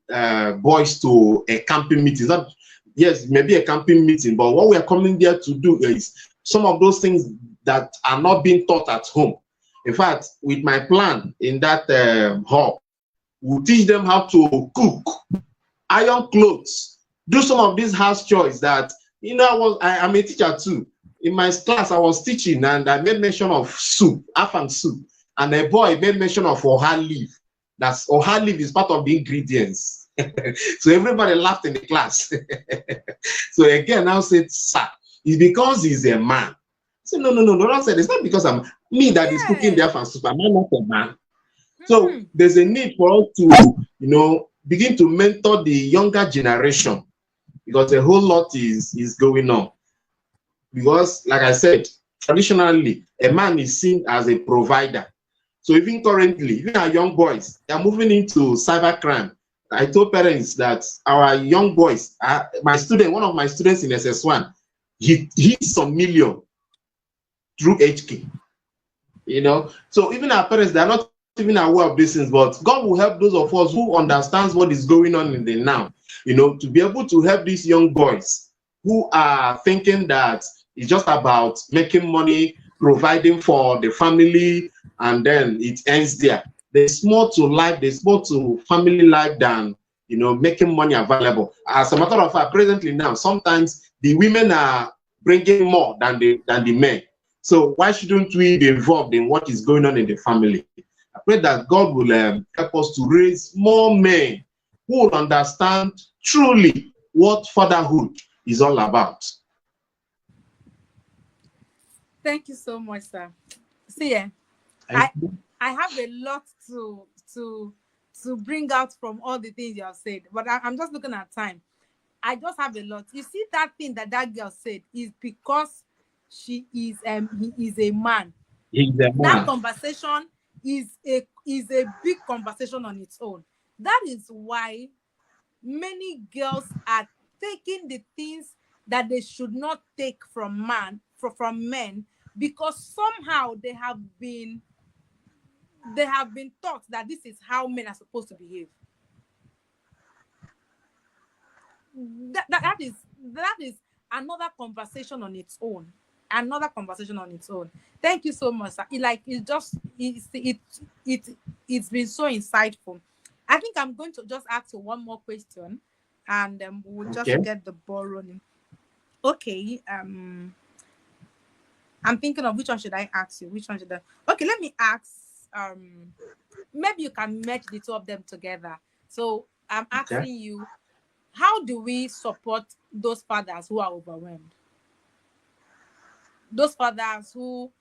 boys to a camping meeting. It's not, yes, maybe a camping meeting, but what we are coming there to do is some of those things that are not being taught at home. In fact, with my plan in that hub, we'll teach them how to cook, iron clothes, do some of these house chores that I'm a teacher too. In my class, I was teaching and I made mention of soup, afang soup, and a boy made mention of oha leaf. That's oha leaf is part of the ingredients. So everybody laughed in the class. So again, I said, sir, it's because he's a man. So no, I said it's not because I'm me that is cooking the Yeah. afang soup. I'm not a man. So Mm-hmm. there's a need for us to, begin to mentor the younger generation, because a whole lot is going on. Because, like I said, traditionally, a man is seen as a provider. So even currently, even our young boys, they are moving into cybercrime. I told parents that our young boys, one of my students in SS1, he hit some million through HK. So even our parents, they are not even aware of these things, but God will help those of us who understands what is going on in the now, to be able to help these young boys who are thinking that it's just about making money, providing for the family, and then it ends there. There's more to life, there's more to family life than making money available. As a matter of fact, presently now, sometimes the women are bringing more than the men. So why shouldn't we be involved in what is going on in the family? I pray that God will help us to raise more men who will understand truly what fatherhood is all about. Thank you so much, sir. See, I Thank you. I have a lot to to bring out from all the things you have said, but I'm just looking at time. I just have a lot. You see, that thing that girl said is because he is a man. He's a That man. conversation is a big conversation on its own. That is why many girls are taking the things that they should not take from men, because somehow they have been taught that this is how men are supposed to behave. That is another conversation on its own. another conversation on its own. Thank you so much, sir. It's been so insightful. I think I'm going to just ask you one more question, and we'll Okay. just get the ball rolling. Okay. I'm thinking of which one should I ask you. Which one should I? Okay, let me ask. Maybe you can merge the two of them together. So I'm Okay. asking you, how do we support those fathers who are overwhelmed? Those fathers who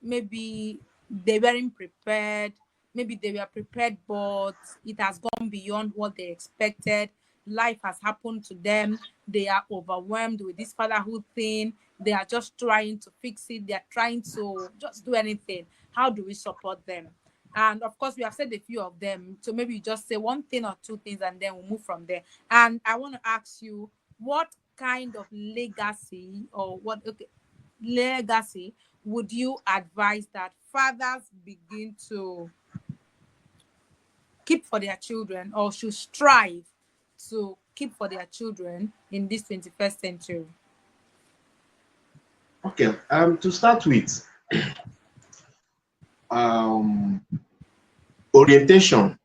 maybe they weren't prepared, maybe they were prepared, but it has gone beyond what they expected. Life has happened to them. They are overwhelmed with this fatherhood thing. They are just trying to fix it. They are trying to just do anything. How do we support them? And of course, we have said a few of them. So maybe you just say one thing or two things and then we'll move from there. And I want to ask you, what kind of legacy or what, okay, legacy would you advise that fathers begin to keep for their children, or should strive to keep for their children in this 21st century? Okay. To start with, um, orientation,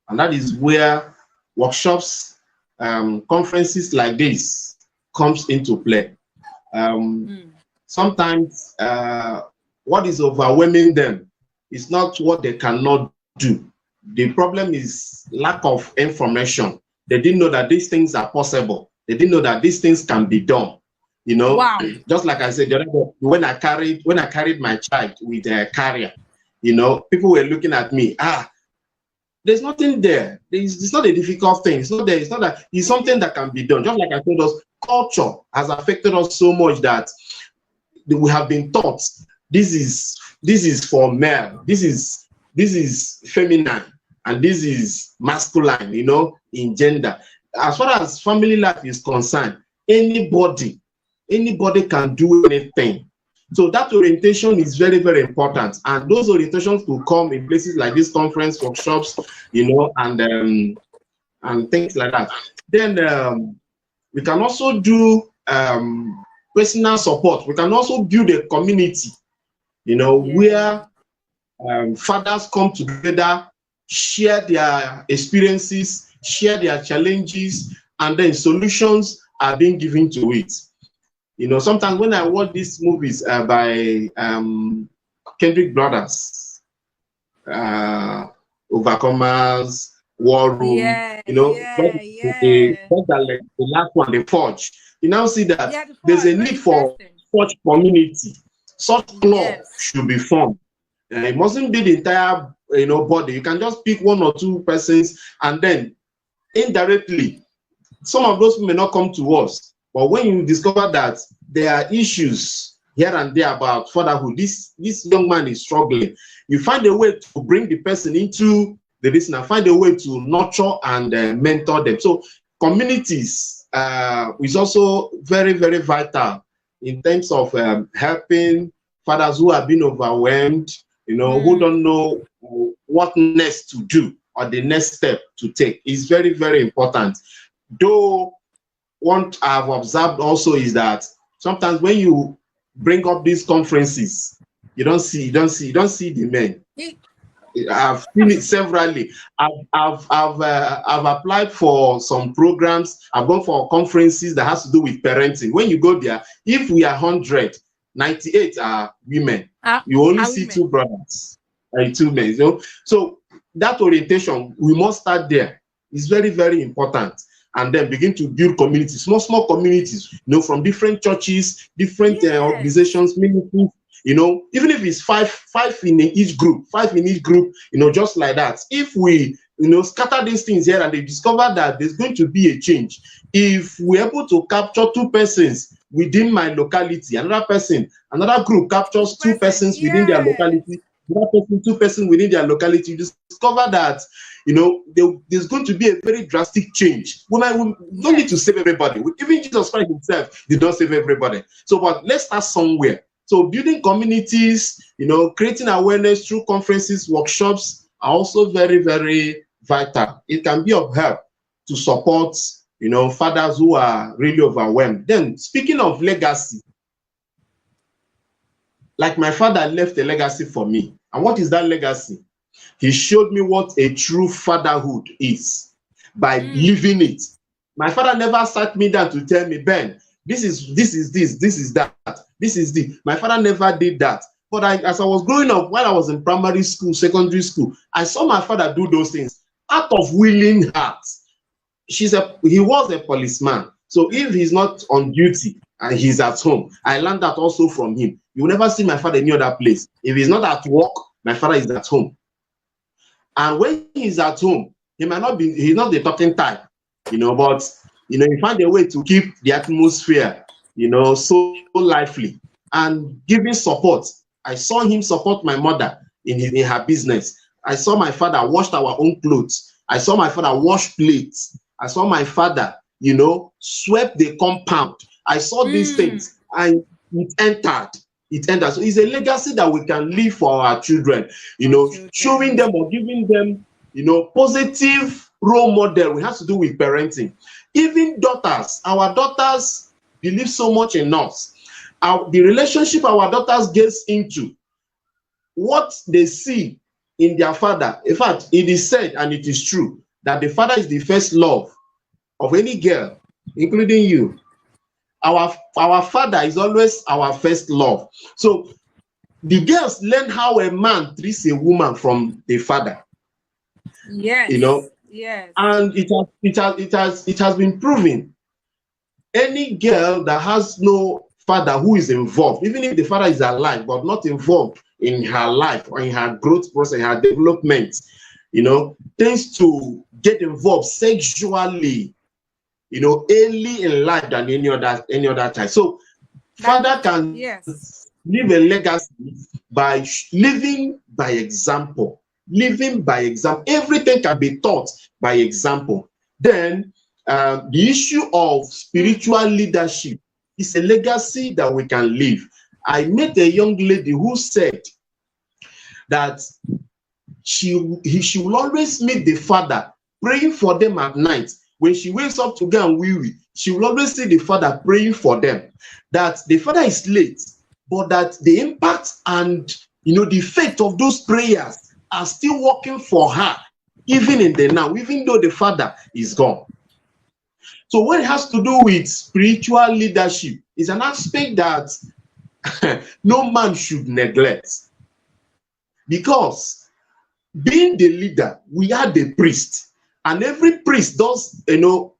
and that is where workshops, conferences like this comes into play. Sometimes what is overwhelming them is not what they cannot do. The problem is lack of information. They didn't know that these things are possible. They didn't know that these things can be done. You know, Wow. just like I said the other day, when I carried my child with a carrier, you know, people were looking at me. There's nothing there. It's not a difficult thing. It's not there. It's not that. It's something that can be done. Just like I told us, culture has affected us so much that we have been taught this is for male, this is feminine, and this is masculine, you know, in gender. As far as family life is concerned, anybody can do anything. So that orientation is very, very important, and those orientations will come in places like this conference, workshops, you know, and things like that. Then we can also do personal support. We can also build a community, you know, where fathers come together, share their experiences, share their challenges, and then solutions are being given to it. You know, sometimes when I watch these movies by Kendrick Brothers, Overcomers, War Room, you know, the last one, The Forge, you now see that there's a need for such community. Such club should be formed. It mustn't be the entire, you know, body. You can just pick one or two persons, and then indirectly, some of those may not come to us. But when you discover that there are issues here and there about fatherhood, this young man is struggling, you find a way to bring the person into the business and find a way to nurture and mentor them. So communities is also very, very vital in terms of helping fathers who have been overwhelmed, you know, who don't know what next to do or the next step to take. Is very, very important. Though what I've observed also is that sometimes when you bring up these conferences, you don't see the men. I've seen it severally. I've applied for some programs. I've gone for conferences that has to do with parenting. When you go there, if we are 100, 98 are women. You only see women. 2 brothers and 2 men. You know? So that orientation, we must start there. It's very, very important. And then begin to build communities, small communities, you know, from different churches, different organizations, ministries, you know, even if it's five in each group, you know, just like that. If we, you know, scatter these things here and they discover that there's going to be a change, if we're able to capture 2 persons within my locality, another group captures 2 persons within their locality, another person, 2 persons within their locality, you discover that, you know, there's going to be a very drastic change. We don't need to save everybody. Even Jesus Christ himself did not save everybody. So, but let's start somewhere. So building communities, you know, creating awareness through conferences, workshops are also very, very vital. It can be of help to support, you know, fathers who are really overwhelmed. Then, speaking of legacy, Like my father left a legacy for me. And what is that legacy? He showed me what a true fatherhood is by living it. My father never sat me down to tell me, Ben, this is this, this is that, this is the. My father never did that. But as I was growing up, while I was in primary school, secondary school, I saw my father do those things out of willing heart. He was a policeman. So if he's not on duty and he's at home, I learned that also from him. You will never see my father any other place. If he's not at work, my father is at home. And when he's at home, he's not the talking type, but he find a way to keep the atmosphere, so lively and giving support. I saw him support my mother in her business. I saw my father washed our own clothes. I saw my father wash plates. I saw my father, swept the compound. I saw these things and it entered. So it's a legacy that we can leave for our children, showing them or giving them, positive role model. We have to do with parenting. Even daughters, our daughters believe so much in us. The relationship our daughters get into, what they see in their father. In fact, it is said, and it is true, that the father is the first love of any girl, including you. Our father is always our first love. So the girls learn how a man treats a woman from the father. Yes. Yes. And it has been proven. Any girl that has no father who is involved, even if the father is alive but not involved in her life or in her growth process, her development, tends to get involved sexually, early in life than any other time. So father can leave a legacy by living by example. Living by example. Everything can be taught by example. Then the issue of spiritual leadership is a legacy that we can leave. I met a young lady who said that she will always meet the father praying for them at night. When she wakes up to go and wee, she will always see the father praying for them. That the father is late, but that the impact and the effect of those prayers are still working for her, even in the now, even though the father is gone. So what it has to do with spiritual leadership is an aspect that no man should neglect. Because being the leader, we are the priest. And every priest does, two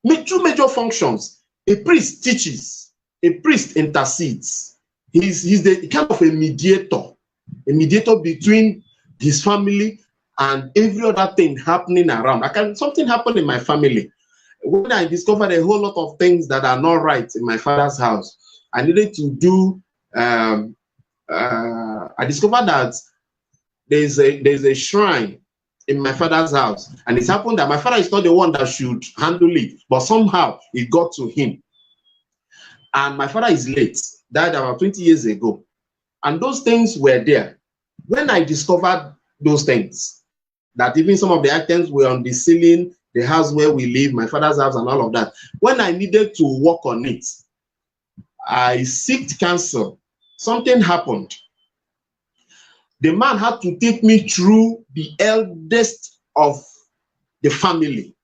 major functions. A priest teaches, a priest intercedes. He's the kind of a mediator between his family and every other thing happening around. Something happened in my family. When I discovered a whole lot of things that are not right in my father's house, I needed to do, I discovered that there's a shrine in my father's house, and it happened that my father is not the one that should handle it, but somehow it got to him. And my father is late, died about 20 years ago, and those things were there. When I discovered those things, that even some of the items were on the ceiling, the house where we live, my father's house and all of that, when I needed to work on it, I sought counsel. Something happened. The man had to take me through the eldest of the family.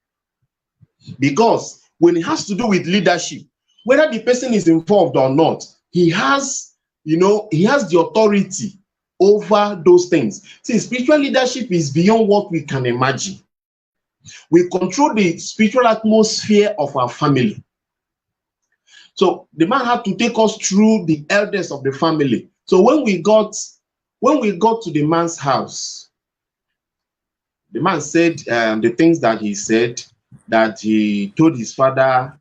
Because when it has to do with leadership, whether the person is involved or not, he has the authority over those things. See, spiritual leadership is beyond what we can imagine. We control the spiritual atmosphere of our family. So the man had to take us through the elders of the family. So when we got to the man's house, the man said the things that he said, that he told his father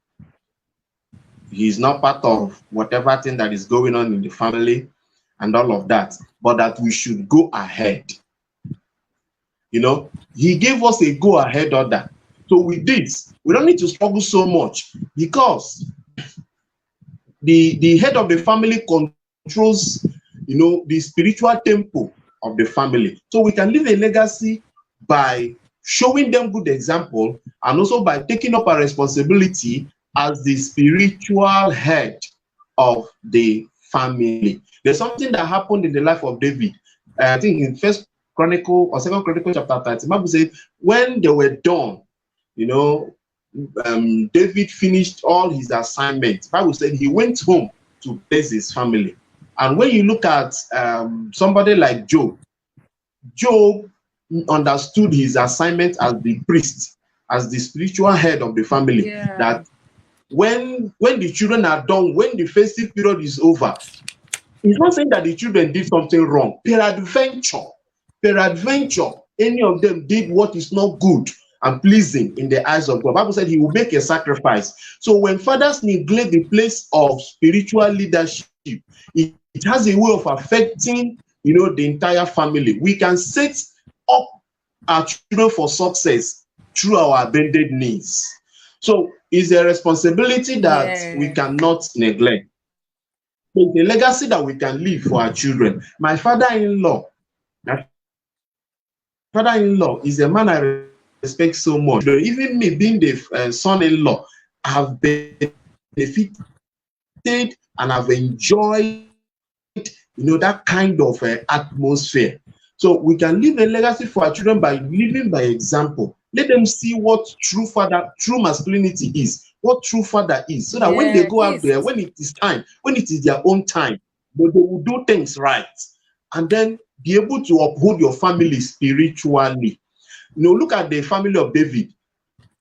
he's not part of whatever thing that is going on in the family and all of that, but that we should go ahead. He gave us a go ahead order. So with this, we don't need to struggle so much, because the head of the family controls the spiritual tempo of the family. So we can leave a legacy by showing them good example, and also by taking up our responsibility as the spiritual head of the family. There's something that happened in the life of David. I think in First Chronicle or Second Chronicle chapter 30, Bible says when they were done, you know, David finished all his assignments. Bible said he went home to bless his family. And when you look at somebody like Job, Job understood his assignment as the priest, as the spiritual head of the family. Yeah. That when the children are done, when the festive period is over, it's not saying that the children did something wrong. Peradventure, any of them did what is not good and pleasing in the eyes of God. The Bible said he will make a sacrifice. So when fathers neglect the place of spiritual leadership, it has a way of affecting, you know, the entire family. We can set up our children for success through our bended knees. So it's a responsibility that we cannot neglect. It's a legacy that we can leave for our children. My father-in-law is a man I respect so much. Even me being the son-in-law, I have benefited and I've enjoyed, you know, that kind of atmosphere. So we can leave a legacy for our children by living by example. Let them see what true masculinity is, what true father is, so that when they go out there, when it is time, when it is their own time, they will do things right, and then be able to uphold your family spiritually. You know, look at the family of David.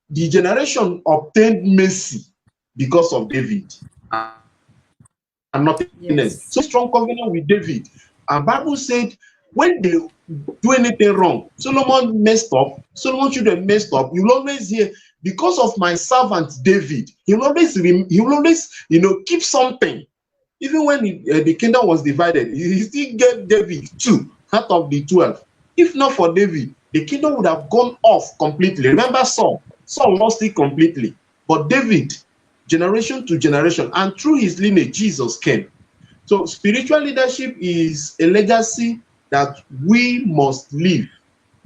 The generation obtained mercy because of David and nothing else. So strong covenant with David. And Bible said when they do anything wrong, Solomon messed up, Solomon children messed up, you'll always hear, because of my servant David, he will always, you know, keep something. Even when the kingdom was divided, he still gave David 2 out of the 12. If not for David, the kingdom would have gone off completely. Remember Saul lost it completely. But David, generation to generation, and through his lineage, Jesus came. So spiritual leadership is a legacy that we must leave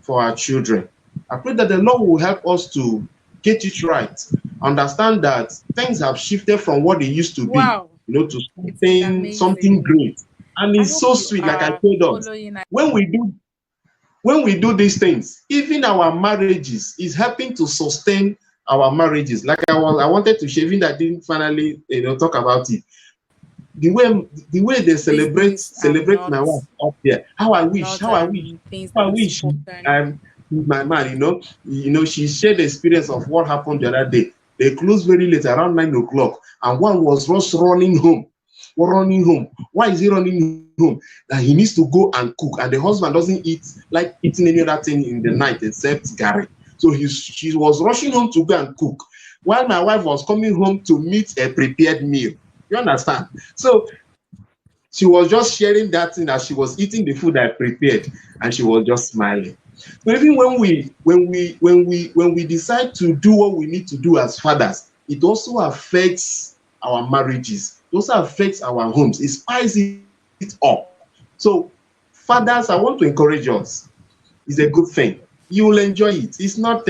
for our children. I pray that the Lord will help us to get it right, understand that things have shifted from what they used to be, you know, to something great. And it's so sweet, like I told us. When we do these things, even our marriages is helping to sustain our marriages. Like I wanted to share, even that I didn't finally, you know, talk about it. The way they celebrate my wife up there. How I wish with my man, you know, she shared the experience of what happened the other day. They closed very late, around 9 o'clock, and one was just running home. Why is he running home? That he needs to go and cook, and the husband doesn't like eating any other thing in the night except Gary. So she was rushing home to go and cook, while my wife was coming home to meet a prepared meal. You understand? So she was just sharing that thing as she was eating the food I prepared, and she was just smiling. So even when we decide to do what we need to do as fathers, it also affects our marriages. It also affects our homes. It spices it up. So fathers, I want to encourage us. It's a good thing. You will enjoy it. It's not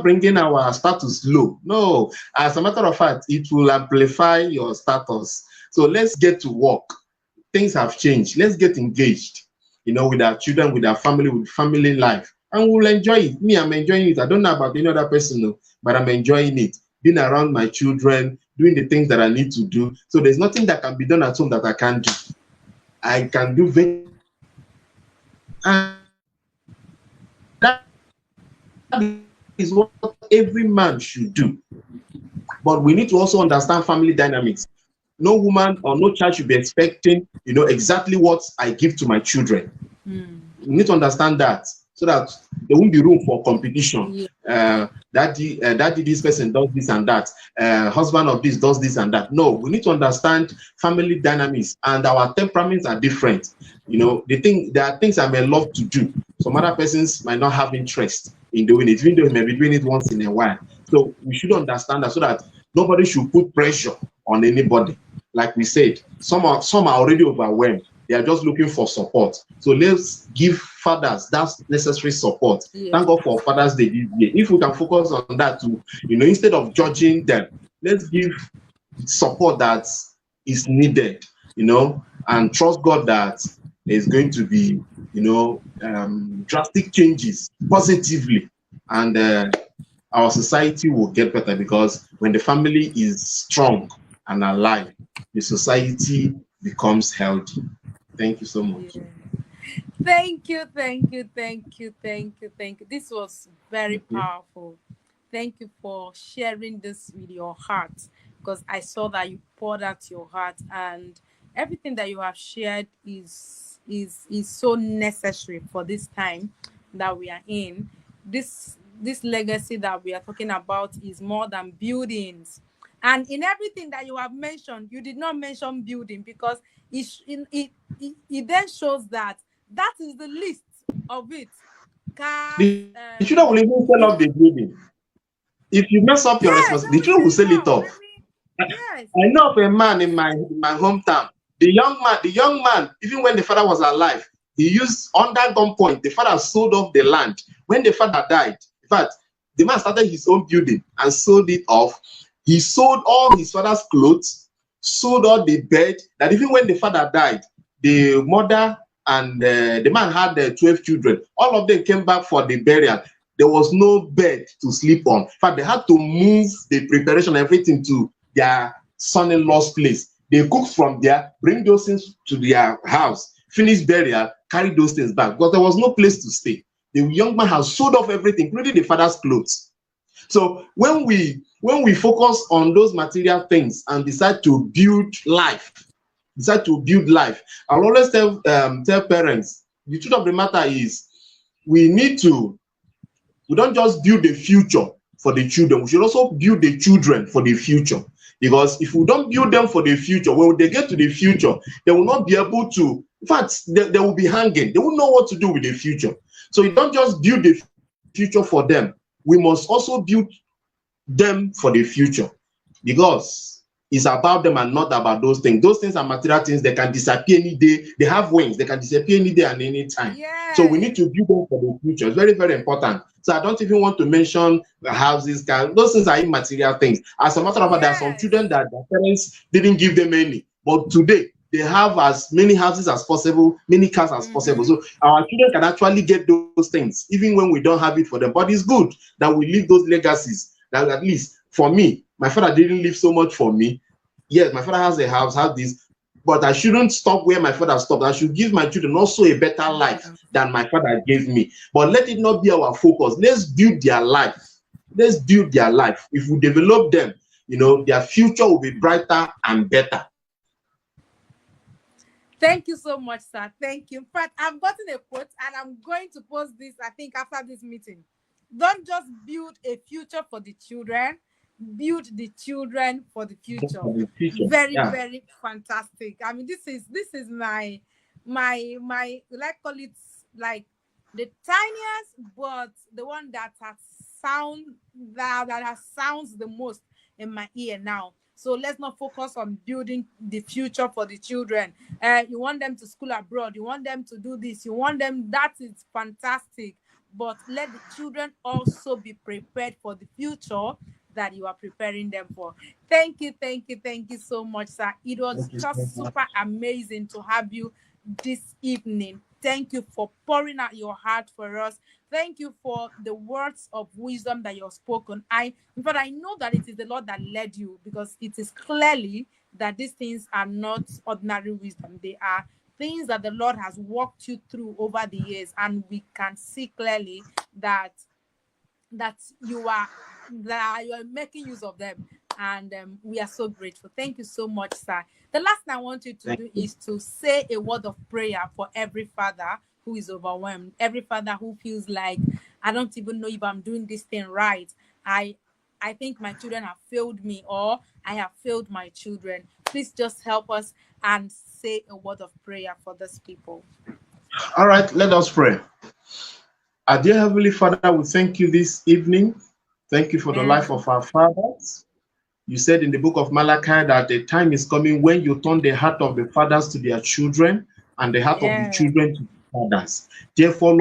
bringing our status low. No, as a matter of fact, it will amplify your status. So let's get to work. Things have changed. Let's get engaged, you know, with our children, with our family, with family life, and we'll enjoy it. Me, I'm enjoying it. I don't know about any other person, but I'm enjoying it. Being around my children, doing the things that I need to do. So there's nothing that can be done at home that I can't do. I can do very, and that is what every man should do. But we need to also understand family dynamics. No woman or no child should be expecting, you know, exactly what I give to my children. We need to understand that, so that there won't be room for competition. Daddy, this person does this and that. Husband of this does this and that. No, we need to understand family dynamics, and our temperaments are different. You know, there are things I may love to do. Some other persons might not have interest in doing it, even though they may be doing it once in a while. So we should understand that, so that nobody should put pressure on anybody. Like we said, some are already overwhelmed. They are just looking for support. So let's give fathers that necessary support. Thank God for Father's Day this year. If we can focus on that too, you know, instead of judging them, let's give support that is needed, and trust God that there's going to be, drastic changes positively, and our society will get better, because when the family is strong and alive, the society becomes healthy. Thank you so much. Yeah. Thank you, thank you, thank you, thank you, thank you. This was very Thank you. powerful. Thank you for sharing this with your heart, because I saw that you poured out your heart, and everything that you have shared is so necessary for this time that we are in. This legacy that we are talking about is more than buildings. And in everything that you have mentioned, you did not mention building, because it then shows that that is the list of it. Cars, The children will even sell off the building. If you mess up your yeah, they responsibility, the will children sell will it sell it off. off. Yes, I know of a man in my hometown. The young man, even when the father was alive, he used under gunpoint. The father sold off the land. When the father died, in fact, the man started his own building and sold it off. He sold all his father's clothes, sold all the bed. That even when the father died, the mother and the man had 12 children. All of them came back for the burial. There was no bed to sleep on. In fact, they had to move the preparation, everything, to their son-in-law's place. They cook from there, bring those things to their house, finish burial, carry those things back, because there was no place to stay. The young man has sold off everything, including the father's clothes. So when we focus on those material things and decide to build life, I'll always tell parents, the truth of the matter is, we need to we don't just build the future for the children, we should also build the children for the future. Because if we don't build them for the future, when they get to the future, they will not be able to, in fact, they will be hanging. They won't know what to do with the future. So you don't just build the future for them. We must also build them for the future, because it's about them and not about those things. Those things are material things. They can disappear any day. They have wings. They can disappear any day and any time. So we need yes, to build them for the future. It's very, very important. So I don't even want to mention the houses. Those things are immaterial things. As a matter of fact, there are some yes. children that their parents didn't give them any, but today they have as many houses as possible, many cars as possible. Mm-hmm. So our children can actually get those things even when we don't have it for them. But it's good that we leave those legacies. That at least for me, my father didn't leave so much for me. Yes, my father has a house, has this, but I shouldn't stop where my father stopped. I should give my children also a better life Yeah. than my father gave me. But let it not be our focus. Let's build their life. Let's build their life. If we develop them, their future will be brighter and better. Thank you so much, sir. Thank you. In fact, I've gotten a quote and I'm going to post this, I think, after this meeting. Don't just build a future for the children, build the children for the Just future. for the future. Very, Yeah. very fantastic. I mean, this is my like call it like the tiniest, but the one that has that has sounds the most in my ear now. So let's not focus on building the future for the children. You want them to school abroad, you want them to do this, you want them, that is fantastic. But let the children also be prepared for the future that you are preparing them for. Thank you, thank you, thank you so much, sir. It was Thank you so just much. super amazing to have you this evening. Thank you for pouring out your heart for us. Thank you for the words of wisdom that you have spoken. In fact, I know that it is the Lord that led you, because it is clearly that these things are not ordinary wisdom. They are things that the Lord has walked you through over the years, and we can see clearly that that you are making use of them, and we are so grateful. Thank you so much, sir. The last thing I want you to Thank do you. is to say a word of prayer for every father who is overwhelmed, every father who feels like, I don't even know if I'm doing this thing right. I think my children have failed me, or I have failed my children. Please just help us and say a word of prayer for these people. All right, let us pray. Our dear Heavenly Father, we thank you this evening. Thank you for the life Amen. of our fathers. You said in the book of Malachi that the time is coming when you turn the heart of the fathers to their children and the heart of the Yeah. children to the fathers. Therefore,